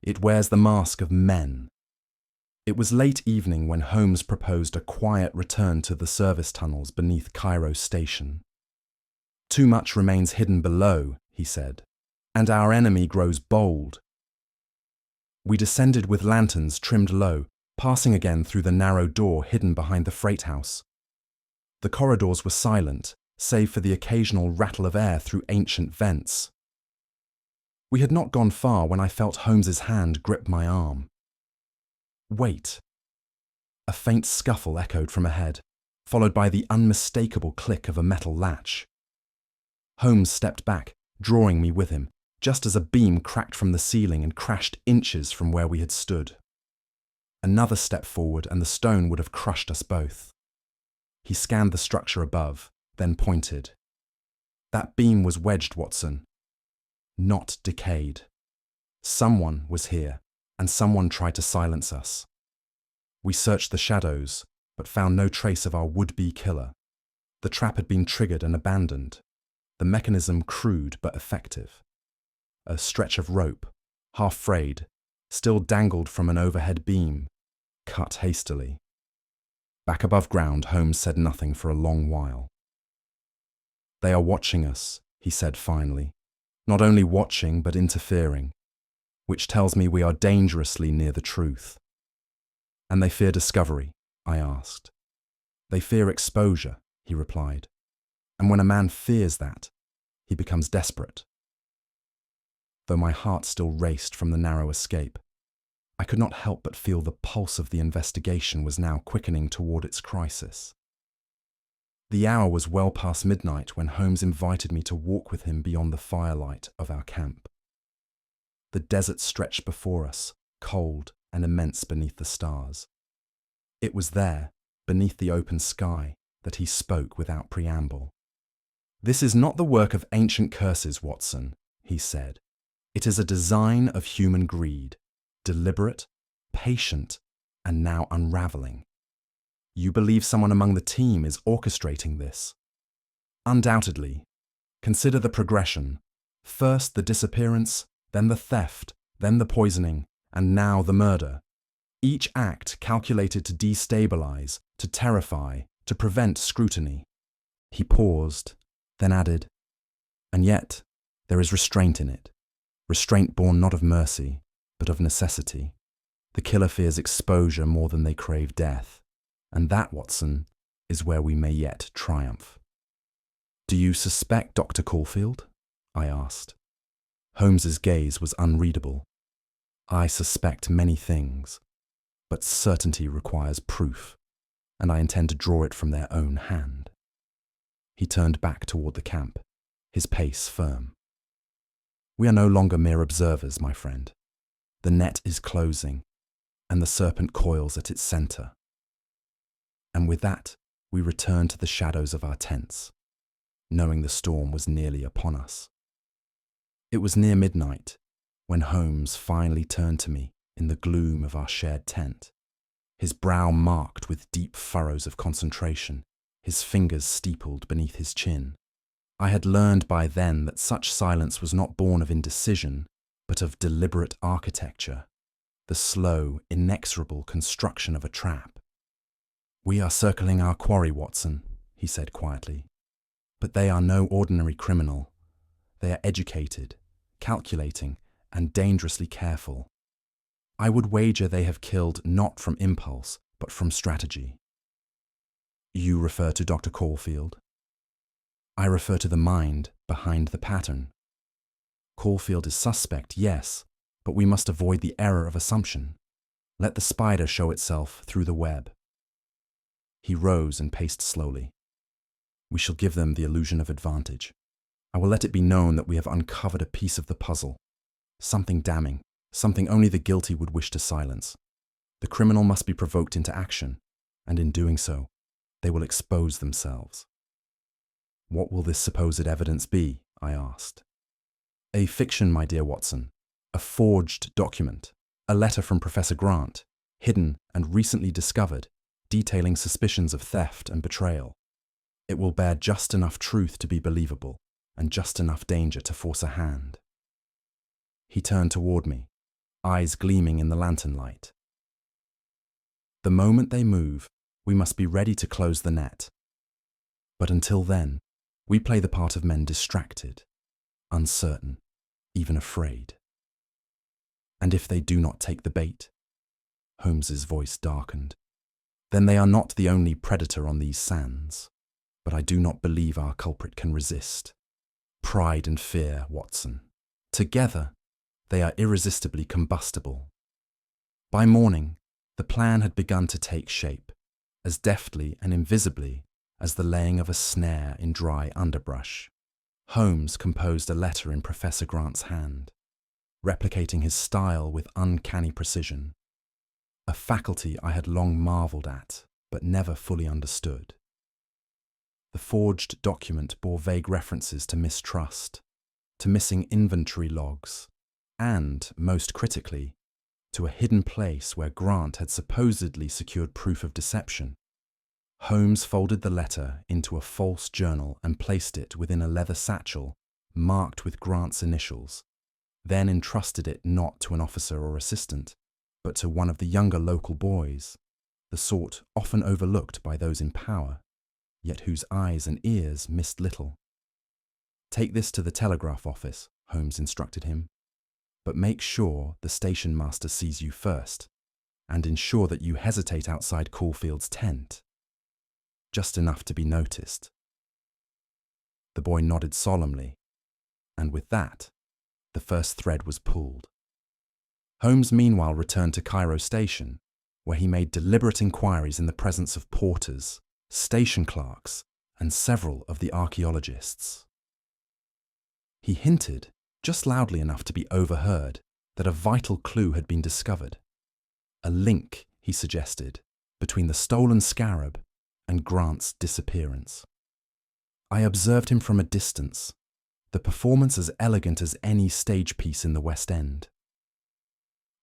It wears the mask of men." It was late evening when Holmes proposed a quiet return to the service tunnels beneath Cairo station. Too much remains hidden below, he said, and our enemy grows bold. We descended with lanterns trimmed low, passing again through the narrow door hidden behind the freight house. The corridors were silent, save for the occasional rattle of air through ancient vents. We had not gone far when I felt Holmes's hand grip my arm. Wait. A faint scuffle echoed from ahead, followed by the unmistakable click of a metal latch. Holmes stepped back, drawing me with him, just as a beam cracked from the ceiling and crashed inches from where we had stood. Another step forward and the stone would have crushed us both. He scanned the structure above, then pointed. That beam was wedged, Watson. Not decayed. Someone was here, and someone tried to silence us. We searched the shadows, but found no trace of our would-be killer. The trap had been triggered and abandoned, the mechanism crude but effective. A stretch of rope, half frayed, still dangled from an overhead beam, cut hastily. Back above ground, Holmes said nothing for a long while. They are watching us, he said finally. Not only watching, but interfering, which tells me we are dangerously near the truth. And they fear discovery, I asked. They fear exposure, he replied. And when a man fears that, he becomes desperate. Though my heart still raced from the narrow escape, I could not help but feel the pulse of the investigation was now quickening toward its crisis. The hour was well past midnight when Holmes invited me to walk with him beyond the firelight of our camp. The desert stretched before us, cold and immense beneath the stars. It was there, beneath the open sky, that he spoke without preamble. "This is not the work of ancient curses, Watson," he said. "It is a design of human greed, deliberate, patient, and now unraveling. You believe someone among the team is orchestrating this? Undoubtedly. Consider the progression. First the disappearance, then the theft, then the poisoning, and now the murder. Each act calculated to destabilize, to terrify, to prevent scrutiny." He paused, then added, "And yet, there is restraint in it. Restraint born not of mercy, but of necessity. The killer fears exposure more than they crave death. And that, Watson, is where we may yet triumph." "Do you suspect Dr. Caulfield?" I asked. Holmes's gaze was unreadable. "I suspect many things, but certainty requires proof, and I intend to draw it from their own hand." He turned back toward the camp, his pace firm. "We are no longer mere observers, my friend. The net is closing, and the serpent coils at its center." And with that, we returned to the shadows of our tents, knowing the storm was nearly upon us. It was near midnight when Holmes finally turned to me in the gloom of our shared tent, his brow marked with deep furrows of concentration, his fingers steepled beneath his chin. I had learned by then that such silence was not born of indecision, but of deliberate architecture, the slow, inexorable construction of a trap. "We are circling our quarry, Watson," he said quietly. "But they are no ordinary criminal. They are educated, calculating, and dangerously careful. I would wager they have killed not from impulse, but from strategy." "You refer to Dr. Caulfield?" "I refer to the mind behind the pattern. Caulfield is suspect, yes, but we must avoid the error of assumption. Let the spider show itself through the web." He rose and paced slowly. "We shall give them the illusion of advantage. I will let it be known that we have uncovered a piece of the puzzle, something damning, something only the guilty would wish to silence. The criminal must be provoked into action, and in doing so, they will expose themselves." "What will this supposed evidence be?" I asked. "A fiction, my dear Watson, a forged document, a letter from Professor Grant, hidden and recently discovered, detailing suspicions of theft and betrayal. It will bear just enough truth to be believable, and just enough danger to force a hand." He turned toward me, eyes gleaming in the lantern light. "The moment they move, we must be ready to close the net. But until then, We play the part of men distracted, uncertain, even afraid. And if they do not take the bait, Holmes's voice darkened, then they are not the only predator on these sands. But I do not believe our culprit can resist. Pride and fear, Watson. Together, they are irresistibly combustible. By morning, the plan had begun to take shape, as deftly and invisibly as the laying of a snare in dry underbrush. Holmes composed a letter in Professor Grant's hand, replicating his style with uncanny precision, a faculty I had long marvelled at, but never fully understood. The forged document bore vague references to mistrust, to missing inventory logs, and, most critically, to a hidden place where Grant had supposedly secured proof of deception. Holmes folded the letter into a false journal and placed it within a leather satchel marked with Grant's initials, then entrusted it not to an officer or assistant, but to one of the younger local boys, the sort often overlooked by those in power, yet whose eyes and ears missed little. "Take this to the telegraph office," Holmes instructed him, "but make sure the station master sees you first, and ensure that you hesitate outside Caulfield's tent. Just enough to be noticed." The boy nodded solemnly, and with that, the first thread was pulled. Holmes meanwhile returned to Cairo station, where he made deliberate inquiries in the presence of porters, station clerks, and several of the archaeologists. He hinted, just loudly enough to be overheard, that a vital clue had been discovered. A link, he suggested, between the stolen scarab and Grant's disappearance. I observed him from a distance, the performance as elegant as any stage piece in the West End.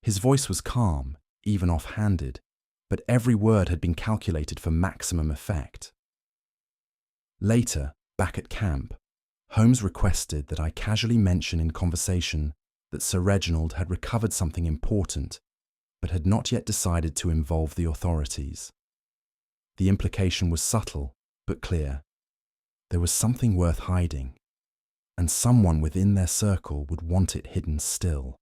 His voice was calm, even off-handed, but every word had been calculated for maximum effect. Later, back at camp, Holmes requested that I casually mention in conversation that Sir Reginald had recovered something important, but had not yet decided to involve the authorities. The implication was subtle, but clear. There was something worth hiding, and someone within their circle would want it hidden still.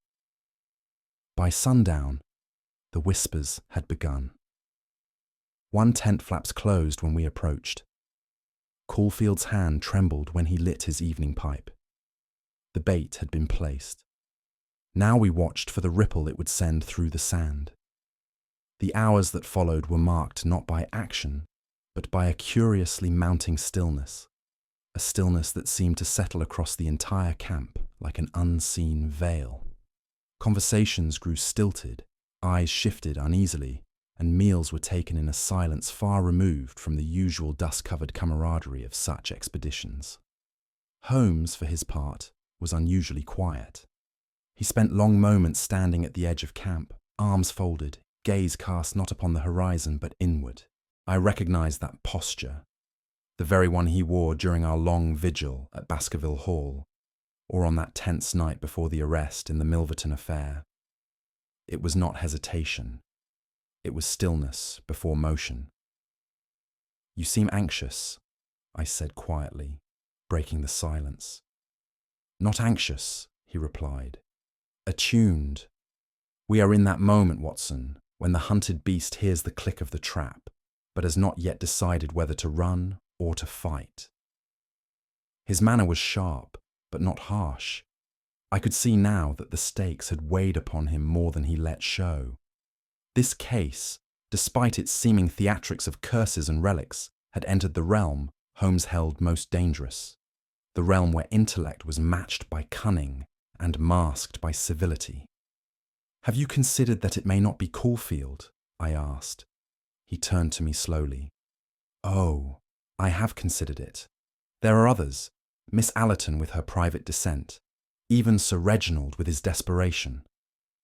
By sundown, the whispers had begun. One tent flaps closed when we approached. Caulfield's hand trembled when he lit his evening pipe. The bait had been placed. Now we watched for the ripple it would send through the sand. The hours that followed were marked not by action, but by a curiously mounting stillness, a stillness that seemed to settle across the entire camp like an unseen veil. Conversations grew stilted, eyes shifted uneasily, and meals were taken in a silence far removed from the usual dust-covered camaraderie of such expeditions. Holmes, for his part, was unusually quiet. He spent long moments standing at the edge of camp, arms folded, gaze cast not upon the horizon but inward. I recognized that posture, the very one he wore during our long vigil at Baskerville Hall, or on that tense night before the arrest in the Milverton affair. It was not hesitation. It was stillness before motion. "You seem anxious," I said quietly, breaking the silence. "Not anxious," he replied. "Attuned. We are in that moment, Watson, when the hunted beast hears the click of the trap, but has not yet decided whether to run or to fight." His manner was sharp, but not harsh. I could see now that the stakes had weighed upon him more than he let show. This case, despite its seeming theatrics of curses and relics, had entered the realm Holmes held most dangerous, the realm where intellect was matched by cunning and masked by civility. "Have you considered that it may not be Caulfield?" I asked. He turned to me slowly. "Oh, I have considered it. There are others, Miss Allerton with her private descent, even Sir Reginald with his desperation.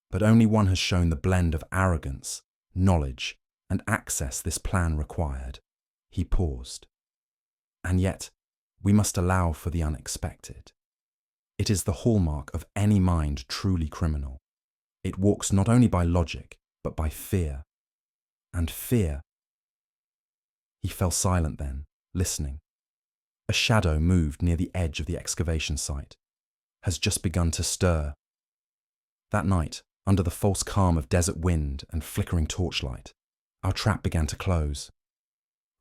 But only one has shown the blend of arrogance, knowledge, and access this plan required." He paused. "And yet, we must allow for the unexpected. It is the hallmark of any mind truly criminal. It walks not only by logic, but by fear. And fear—" He fell silent then, listening. A shadow moved near the edge of the excavation site, has just begun to stir. That night, under the false calm of desert wind and flickering torchlight, our trap began to close.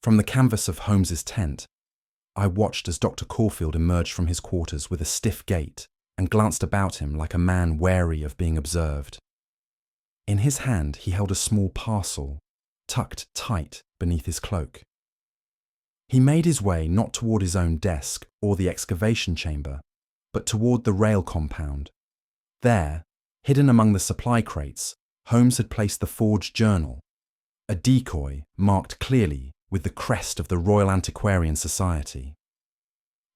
From the canvas of Holmes's tent, I watched as Dr. Caulfield emerged from his quarters with a stiff gait and glanced about him like a man wary of being observed. In his hand he held a small parcel, tucked tight beneath his cloak. He made his way not toward his own desk or the excavation chamber, but toward the rail compound. There, hidden among the supply crates, Holmes had placed the forged journal, a decoy marked clearly with the crest of the Royal Antiquarian Society.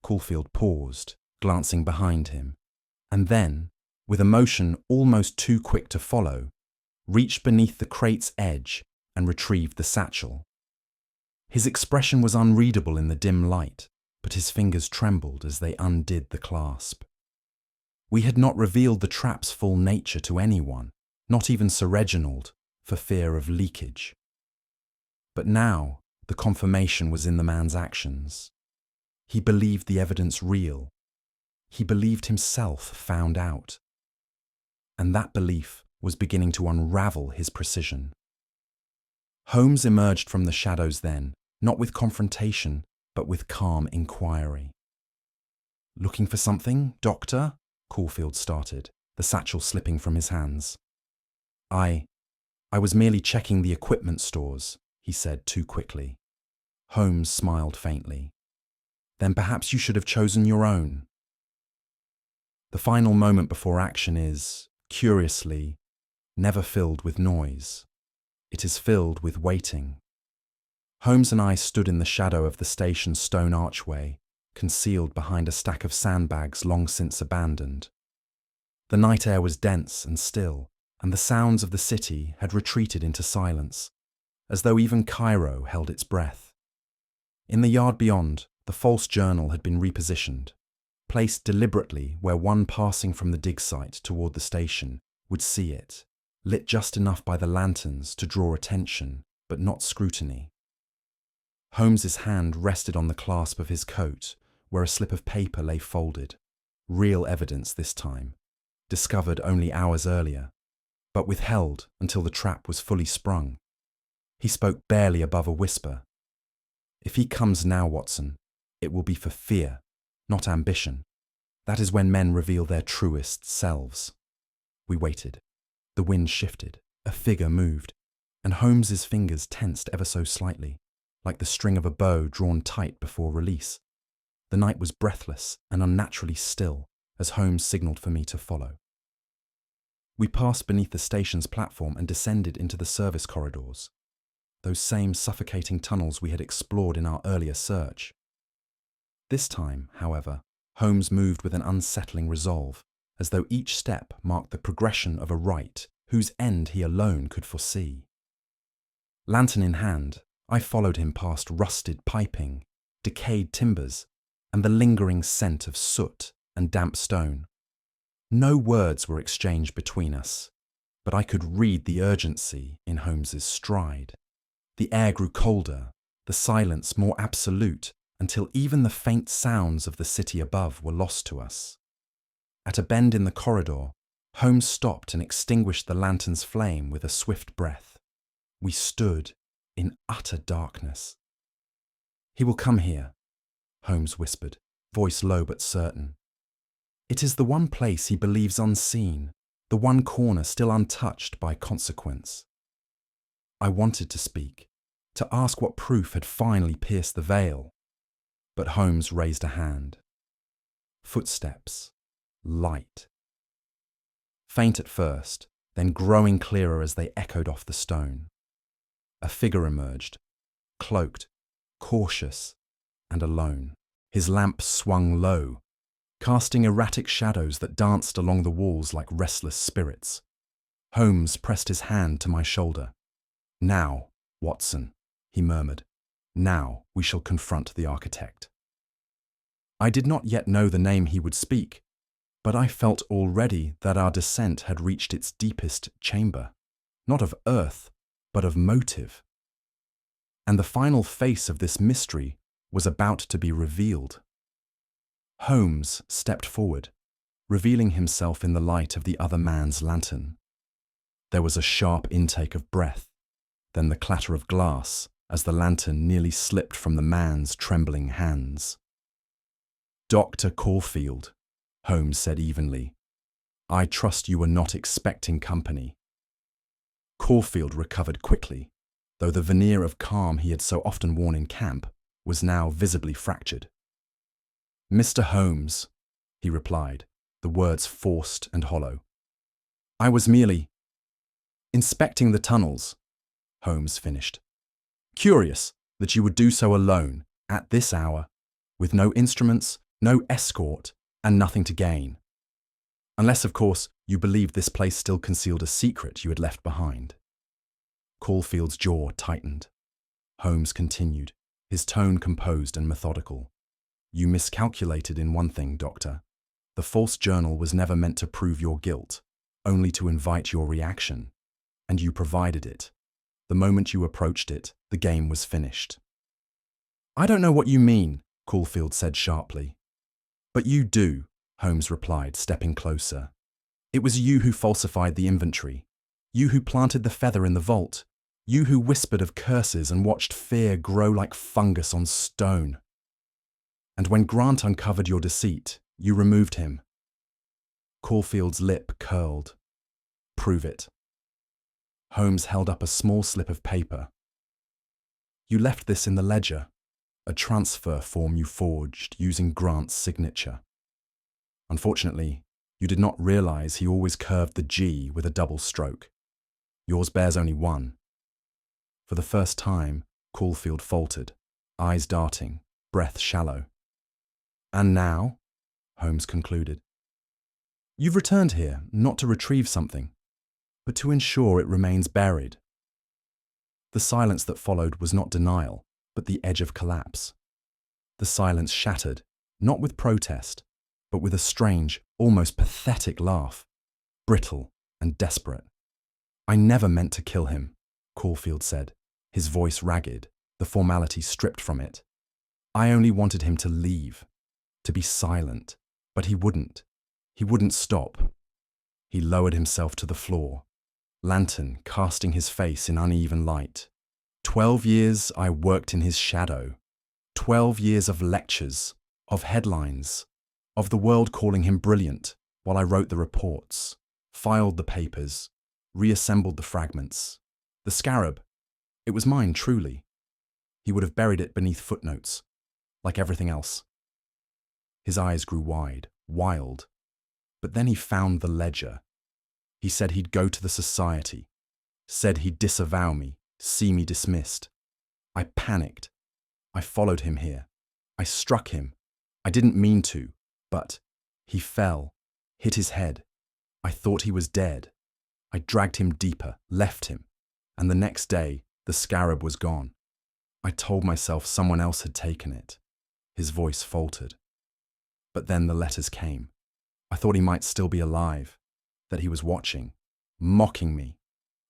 Caulfield paused, glancing behind him, and then, with a motion almost too quick to follow, reached beneath the crate's edge and retrieved the satchel. His expression was unreadable in the dim light, but his fingers trembled as they undid the clasp. We had not revealed the trap's full nature to anyone, not even Sir Reginald, for fear of leakage. But now the confirmation was in the man's actions. He believed the evidence real. He believed himself found out. And that belief was beginning to unravel his precision. Holmes emerged from the shadows then, not with confrontation, but with calm inquiry. "Looking for something, Doctor?" Caulfield started, the satchel slipping from his hands. I was merely checking the equipment stores," he said too quickly. Holmes smiled faintly. "Then perhaps you should have chosen your own." The final moment before action is, curiously, never filled with noise. It is filled with waiting. Holmes and I stood in the shadow of the station's stone archway, concealed behind a stack of sandbags long since abandoned. The night air was dense and still, and the sounds of the city had retreated into silence, as though even Cairo held its breath. In the yard beyond, the false journal had been repositioned, placed deliberately where one passing from the dig site toward the station would see it, lit just enough by the lanterns to draw attention, but not scrutiny. Holmes's hand rested on the clasp of his coat, where a slip of paper lay folded, real evidence this time, discovered only hours earlier, but withheld until the trap was fully sprung. He spoke barely above a whisper. "If he comes now, Watson, it will be for fear, not ambition. That is when men reveal their truest selves." We waited. The wind shifted, a figure moved, and Holmes's fingers tensed ever so slightly, like the string of a bow drawn tight before release. The night was breathless and unnaturally still as Holmes signalled for me to follow. We passed beneath the station's platform and descended into the service corridors, those same suffocating tunnels we had explored in our earlier search. This time, however, Holmes moved with an unsettling resolve, as though each step marked the progression of a rite whose end he alone could foresee. Lantern in hand, I followed him past rusted piping, decayed timbers, and the lingering scent of soot and damp stone. No words were exchanged between us, but I could read the urgency in Holmes's stride. The air grew colder, the silence more absolute, until even the faint sounds of the city above were lost to us. At a bend in the corridor, Holmes stopped and extinguished the lantern's flame with a swift breath. We stood in utter darkness. "He will come here," Holmes whispered, voice low but certain. "It is the one place he believes unseen, the one corner still untouched by consequence." I wanted to speak, to ask what proof had finally pierced the veil, but Holmes raised a hand. Footsteps. Light. Faint at first, then growing clearer as they echoed off the stone. A figure emerged, cloaked, cautious, and alone. His lamp swung low, casting erratic shadows that danced along the walls like restless spirits. Holmes pressed his hand to my shoulder. "Now, Watson," he murmured. "Now we shall confront the architect." I did not yet know the name he would speak, but I felt already that our descent had reached its deepest chamber, not of earth, but of motive. And the final face of this mystery was about to be revealed. Holmes stepped forward, revealing himself in the light of the other man's lantern. There was a sharp intake of breath, then the clatter of glass as the lantern nearly slipped from the man's trembling hands. "Dr. Caulfield," Holmes said evenly, "I trust you were not expecting company." Caulfield recovered quickly, though the veneer of calm he had so often worn in camp was now visibly fractured. "Mr. Holmes," he replied, the words forced and hollow. "I was merely inspecting the tunnels," Holmes finished. "Curious that you would do so alone, at this hour, with no instruments, no escort, and nothing to gain. Unless, of course, you believed this place still concealed a secret you had left behind." Caulfield's jaw tightened. Holmes continued, his tone composed and methodical. "You miscalculated in one thing, Doctor. The false journal was never meant to prove your guilt, only to invite your reaction. And you provided it. The moment you approached it, the game was finished." "I don't know what you mean," Caulfield said sharply. "But you do," Holmes replied, stepping closer. "It was you who falsified the inventory. You who planted the feather in the vault. You who whispered of curses and watched fear grow like fungus on stone. And when Grant uncovered your deceit, you removed him." Caulfield's lip curled. "Prove it." Holmes held up a small slip of paper. "You left this in the ledger, a transfer form you forged using Grant's signature. Unfortunately, you did not realize he always curved the G with a double stroke. Yours bears only one." For the first time, Caulfield faltered, eyes darting, breath shallow. "And now," Holmes concluded, "you've returned here not to retrieve something, but to ensure it remains buried." The silence that followed was not denial, but the edge of collapse. The silence shattered, not with protest, but with a strange, almost pathetic laugh, brittle and desperate. "I never meant to kill him," Caulfield said, his voice ragged, the formality stripped from it. "I only wanted him to leave, to be silent, but he wouldn't. He wouldn't stop." He lowered himself to the floor, lantern casting his face in uneven light. 12 years I worked in his shadow. 12 years of lectures, of headlines, of the world calling him brilliant, while I wrote the reports, filed the papers, reassembled the fragments. The scarab, it was mine truly. He would have buried it beneath footnotes, like everything else. His eyes grew wide, wild. But then he found the ledger. He said he'd go to the society, said he'd disavow me, see me dismissed. I panicked. I followed him here. I struck him. I didn't mean to, but he fell, hit his head. I thought he was dead. I dragged him deeper, left him, and the next day the scarab was gone. I told myself someone else had taken it. His voice faltered. But then the letters came. I thought he might still be alive, that he was watching, mocking me.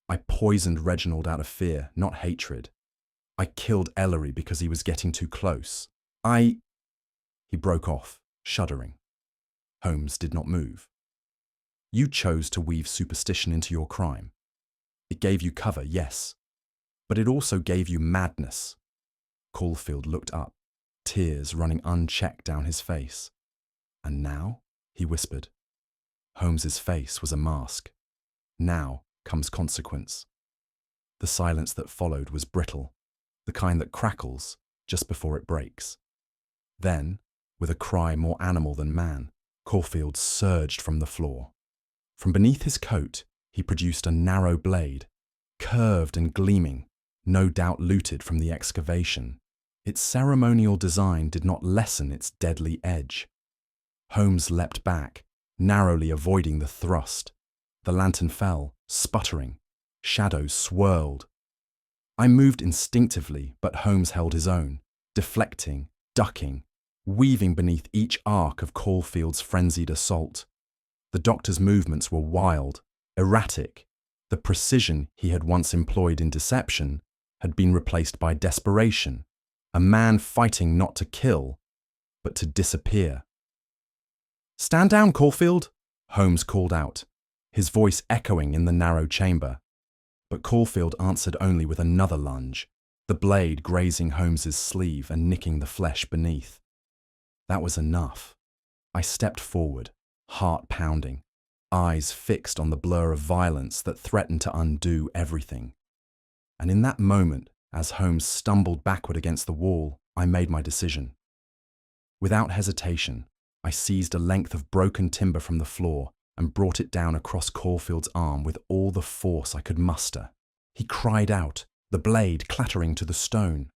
I poisoned Reginald out of fear, not hatred. I killed Ellery because he was getting too close. He broke off, shuddering. Holmes did not move. "You chose to weave superstition into your crime. It gave you cover, yes, but it also gave you madness." Caulfield looked up, tears running unchecked down his face. "And now?" he whispered. Holmes's face was a mask. "Now comes consequence." The silence that followed was brittle, the kind that crackles just before it breaks. Then, with a cry more animal than man, Caulfield surged from the floor. From beneath his coat, he produced a narrow blade, curved and gleaming, no doubt looted from the excavation. Its ceremonial design did not lessen its deadly edge. Holmes leapt back, narrowly avoiding the thrust. The lantern fell, sputtering. Shadows swirled. I moved instinctively, but Holmes held his own, deflecting, ducking, weaving beneath each arc of Caulfield's frenzied assault. The doctor's movements were wild, erratic. The precision he had once employed in deception had been replaced by desperation, A man fighting not to kill, but to disappear. "Stand down, Caulfield," Holmes called out, his voice echoing in the narrow chamber. But Caulfield answered only with another lunge, the blade grazing Holmes's sleeve and nicking the flesh beneath. That was enough. I stepped forward, heart pounding, eyes fixed on the blur of violence that threatened to undo everything. And in that moment, as Holmes stumbled backward against the wall, I made my decision. Without hesitation, I seized a length of broken timber from the floor and brought it down across Caulfield's arm with all the force I could muster. He cried out, the blade clattering to the stone.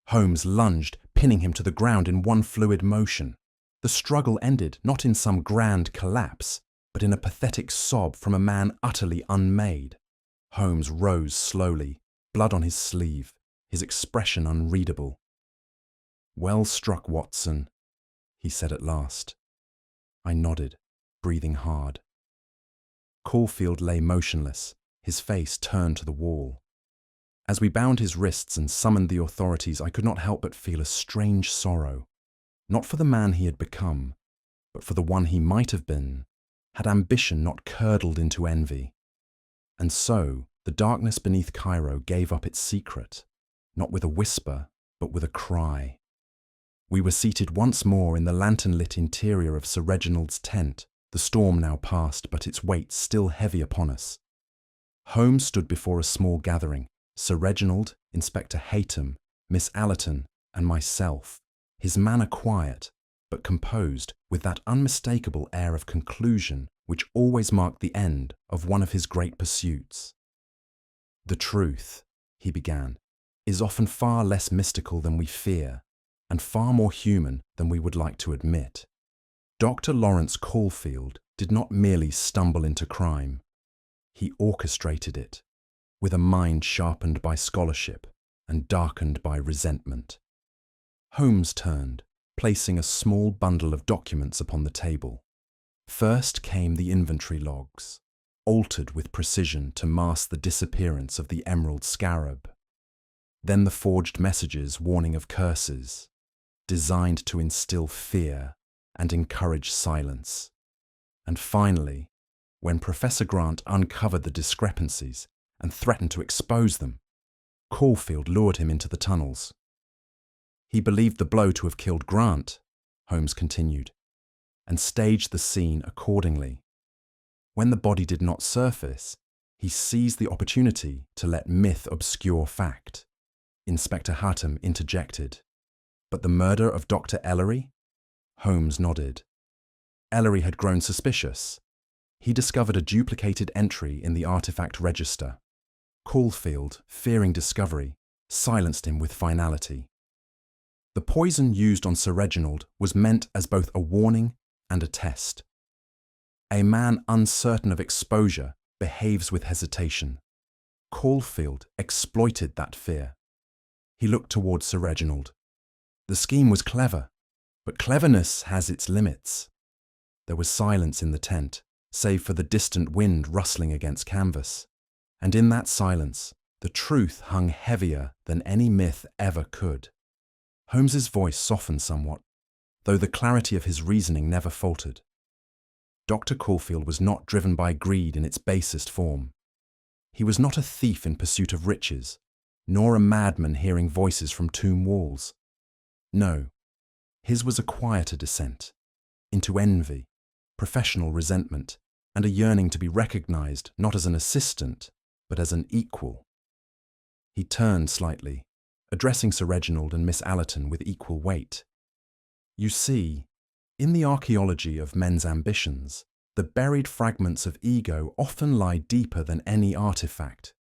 Holmes lunged, pinning him to the ground in one fluid motion. The struggle ended not in some grand collapse, but in a pathetic sob from a man utterly unmade. Holmes rose slowly, blood on his sleeve, his expression unreadable. "Well struck, Watson," he said at last. I nodded, breathing hard. Caulfield lay motionless, his face turned to the wall. As we bound his wrists and summoned the authorities, I could not help but feel a strange sorrow, not for the man he had become, but for the one he might have been, had ambition not curdled into envy. And so, the darkness beneath Cairo gave up its secret, not with a whisper, but with a cry. We were seated once more in the lantern-lit interior of Sir Reginald's tent, the storm now past, but its weight still heavy upon us. Holmes stood before a small gathering, Sir Reginald, Inspector Haytham, Miss Allerton, and myself, his manner quiet, but composed with that unmistakable air of conclusion which always marked the end of one of his great pursuits. "The truth," he began, "is often far less mystical than we fear, and far more human than we would like to admit. Dr. Lawrence Caulfield did not merely stumble into crime. He orchestrated it, with a mind sharpened by scholarship and darkened by resentment." Holmes turned, placing a small bundle of documents upon the table. First came the inventory logs, altered with precision to mask the disappearance of the emerald scarab. Then the forged messages warning of curses, designed to instill fear and encourage silence. And finally, when Professor Grant uncovered the discrepancies and threatened to expose them, Caulfield lured him into the tunnels. "He believed the blow to have killed Grant," Holmes continued, "and staged the scene accordingly. When the body did not surface, he seized the opportunity to let myth obscure fact." Inspector Haytham interjected, "But the murder of Dr. Ellery?" Holmes nodded. Ellery had grown suspicious. He discovered a duplicated entry in the artifact register. Caulfield, fearing discovery, silenced him with finality. The poison used on Sir Reginald was meant as both a warning and a test. A man uncertain of exposure behaves with hesitation. Caulfield exploited that fear. He looked towards Sir Reginald. The scheme was clever, but cleverness has its limits. There was silence in the tent, save for the distant wind rustling against canvas. And in that silence, the truth hung heavier than any myth ever could. Holmes's voice softened somewhat, though the clarity of his reasoning never faltered. Dr. Caulfield was not driven by greed in its basest form. He was not a thief in pursuit of riches, nor a madman hearing voices from tomb walls. No, his was a quieter descent, into envy, professional resentment, and a yearning to be recognized not as an assistant, but as an equal. He turned slightly, addressing Sir Reginald and Miss Allerton with equal weight. "You see, in the archaeology of men's ambitions, the buried fragments of ego often lie deeper than any artifact.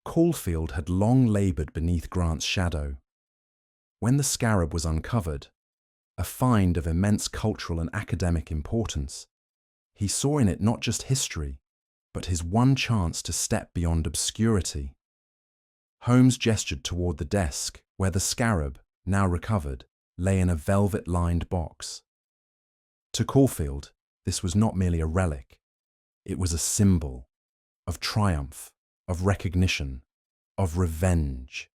Caulfield had long laboured beneath Grant's shadow. When the scarab was uncovered, a find of immense cultural and academic importance, he saw in it not just history, but his one chance to step beyond obscurity." Holmes gestured toward the desk, where the scarab, now recovered, lay in a velvet-lined box. To Caulfield, this was not merely a relic. It was a symbol of triumph, of recognition, of revenge.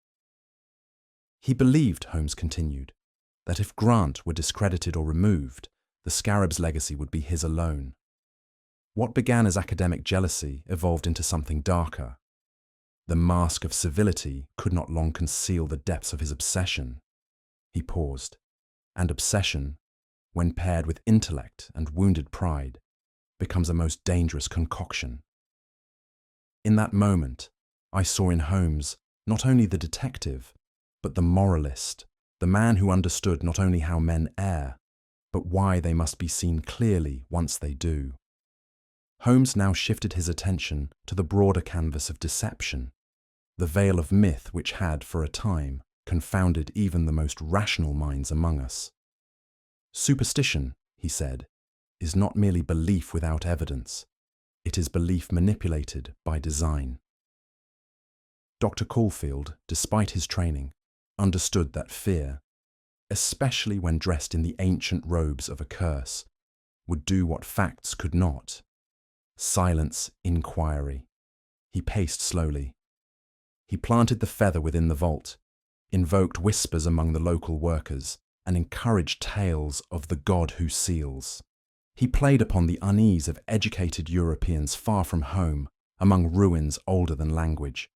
He believed, Holmes continued, that if Grant were discredited or removed, the scarab's legacy would be his alone. What began as academic jealousy evolved into something darker. The mask of civility could not long conceal the depths of his obsession. He paused, and obsession, when paired with intellect and wounded pride, becomes a most dangerous concoction. In that moment, I saw in Holmes not only the detective, but the moralist, the man who understood not only how men err, but why they must be seen clearly once they do. Holmes now shifted his attention to the broader canvas of deception, the veil of myth which had, for a time, confounded even the most rational minds among us. Superstition, he said, is not merely belief without evidence. It is belief manipulated by design. Dr. Caulfield, despite his training, understood that fear, especially when dressed in the ancient robes of a curse, would do what facts could not: silence inquiry. He paced slowly. He planted the feather within the vault, invoked whispers among the local workers, and encouraged tales of the God who seals. He played upon the unease of educated Europeans far from home, among ruins older than language.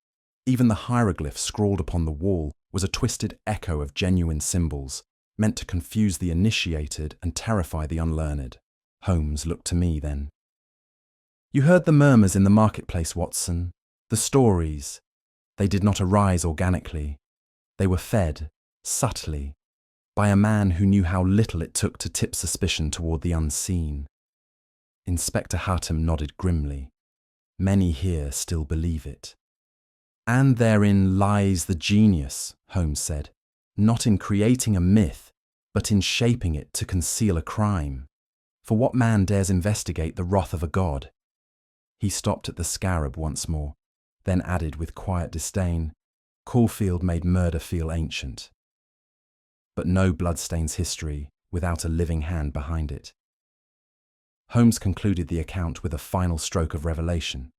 Even the hieroglyph scrawled upon the wall was a twisted echo of genuine symbols, meant to confuse the initiated and terrify the unlearned. Holmes looked to me then. "You heard the murmurs in the marketplace, Watson. The stories. They did not arise organically. They were fed, subtly, by a man who knew how little it took to tip suspicion toward the unseen." Inspector Hutton nodded grimly. "Many here still believe it." "And therein lies the genius," Holmes said, "not in creating a myth, but in shaping it to conceal a crime. For what man dares investigate the wrath of a god?" He stopped at the scarab once more, then added with quiet disdain, "Caulfield made murder feel ancient. But no bloodstains history without a living hand behind it." Holmes concluded the account with a final stroke of revelation.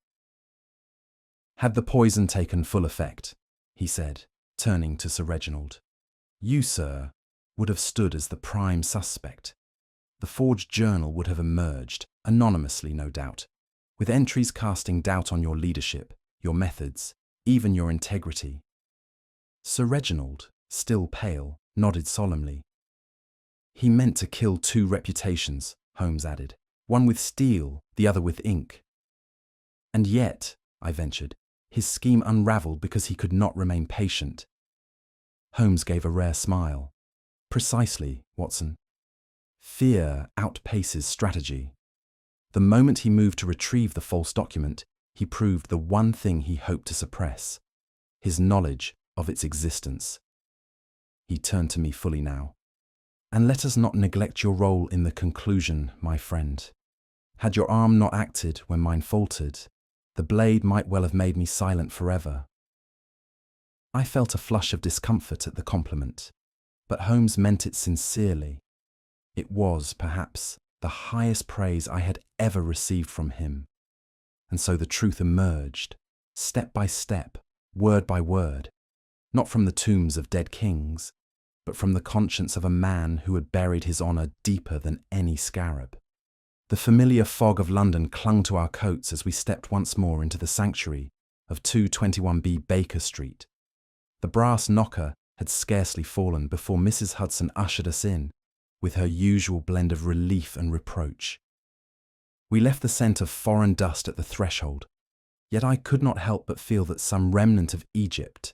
"Had the poison taken full effect," he said, turning to Sir Reginald, "you, sir, would have stood as the prime suspect. The forged journal would have emerged, anonymously no doubt, with entries casting doubt on your leadership, your methods, even your integrity." Sir Reginald, still pale, nodded solemnly. "He meant to kill two reputations," Holmes added, "one with steel, the other with ink." "And yet," I ventured, "his scheme unravelled because he could not remain patient." Holmes gave a rare smile. "Precisely, Watson. Fear outpaces strategy. The moment he moved to retrieve the false document, he proved the one thing he hoped to suppress: his knowledge of its existence." He turned to me fully now. "And let us not neglect your role in the conclusion, my friend. Had your arm not acted when mine faltered, the blade might well have made me silent forever." I felt a flush of discomfort at the compliment, but Holmes meant it sincerely. It was, perhaps, the highest praise I had ever received from him. And so the truth emerged, step by step, word by word, not from the tombs of dead kings, but from the conscience of a man who had buried his honour deeper than any scarab. The familiar fog of London clung to our coats as we stepped once more into the sanctuary of 221B Baker Street. The brass knocker had scarcely fallen before Mrs. Hudson ushered us in, with her usual blend of relief and reproach. We left the scent of foreign dust at the threshold, yet I could not help but feel that some remnant of Egypt,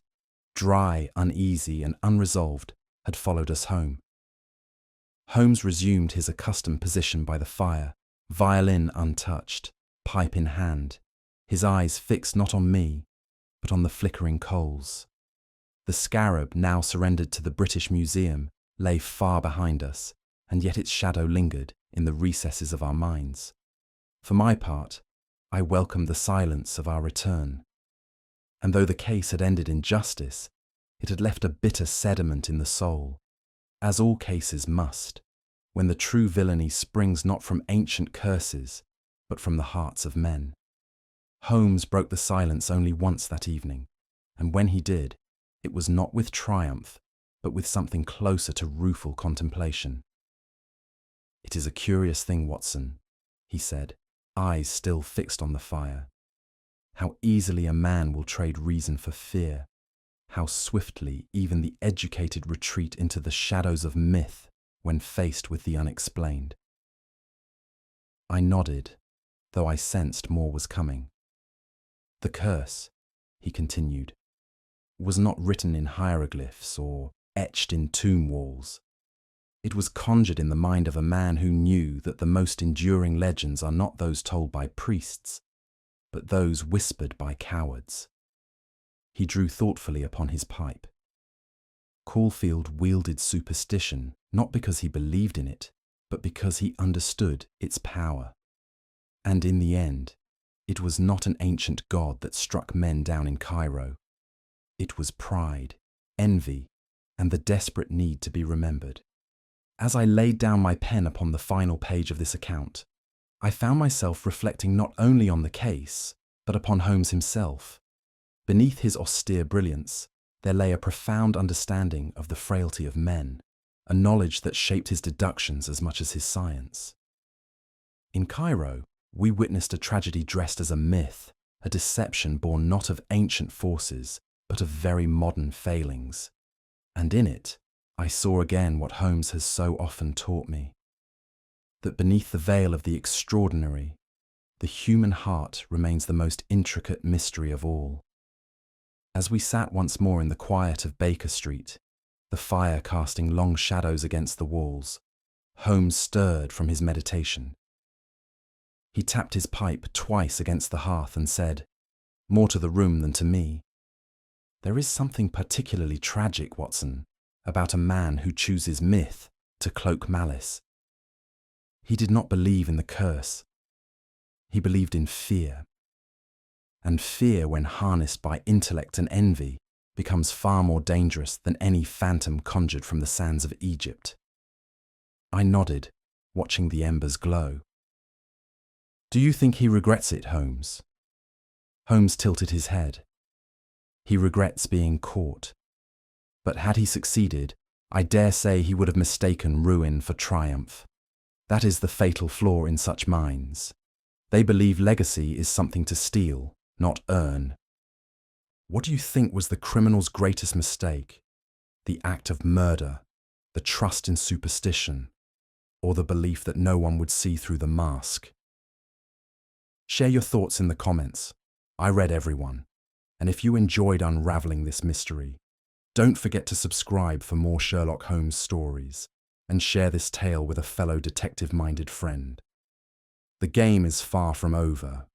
dry, uneasy, and unresolved, had followed us home. Holmes resumed his accustomed position by the fire, violin untouched, pipe in hand, his eyes fixed not on me, but on the flickering coals. The scarab, now surrendered to the British Museum, lay far behind us, and yet its shadow lingered in the recesses of our minds. For my part, I welcomed the silence of our return. And though the case had ended in justice, it had left a bitter sediment in the soul, as all cases must, when the true villainy springs not from ancient curses, but from the hearts of men. Holmes broke the silence only once that evening, and when he did, it was not with triumph, but with something closer to rueful contemplation. "It is a curious thing, Watson," he said, eyes still fixed on the fire. "How easily a man will trade reason for fear. How swiftly even the educated retreat into the shadows of myth when faced with the unexplained." I nodded, though I sensed more was coming. "The curse," he continued, "was not written in hieroglyphs or etched in tomb walls. It was conjured in the mind of a man who knew that the most enduring legends are not those told by priests, but those whispered by cowards." He drew thoughtfully upon his pipe. Caulfield wielded superstition not because he believed in it, but because he understood its power. And in the end, it was not an ancient god that struck men down in Cairo. It was pride, envy, and the desperate need to be remembered. As I laid down my pen upon the final page of this account, I found myself reflecting not only on the case, but upon Holmes himself. Beneath his austere brilliance, there lay a profound understanding of the frailty of men, a knowledge that shaped his deductions as much as his science. In Cairo, we witnessed a tragedy dressed as a myth, a deception born not of ancient forces, but of very modern failings. And in it, I saw again what Holmes has so often taught me: that beneath the veil of the extraordinary, the human heart remains the most intricate mystery of all. As we sat once more in the quiet of Baker Street, the fire casting long shadows against the walls, Holmes stirred from his meditation. He tapped his pipe twice against the hearth and said, more to the room than to me, "There is something particularly tragic, Watson, about a man who chooses myth to cloak malice." He did not believe in the curse. He believed in fear. And fear, when harnessed by intellect and envy, becomes far more dangerous than any phantom conjured from the sands of Egypt. I nodded, watching the embers glow. "Do you think he regrets it, Holmes?" Holmes tilted his head. "He regrets being caught. But had he succeeded, I dare say he would have mistaken ruin for triumph. That is the fatal flaw in such minds. They believe legacy is something to steal, not earn. What do you think was the criminal's greatest mistake? The act of murder, the trust in superstition, or the belief that no one would see through the mask? Share your thoughts in the comments. I read every one. And if you enjoyed unraveling this mystery, don't forget to subscribe for more Sherlock Holmes stories and share this tale with a fellow detective-minded friend. The game is far from over,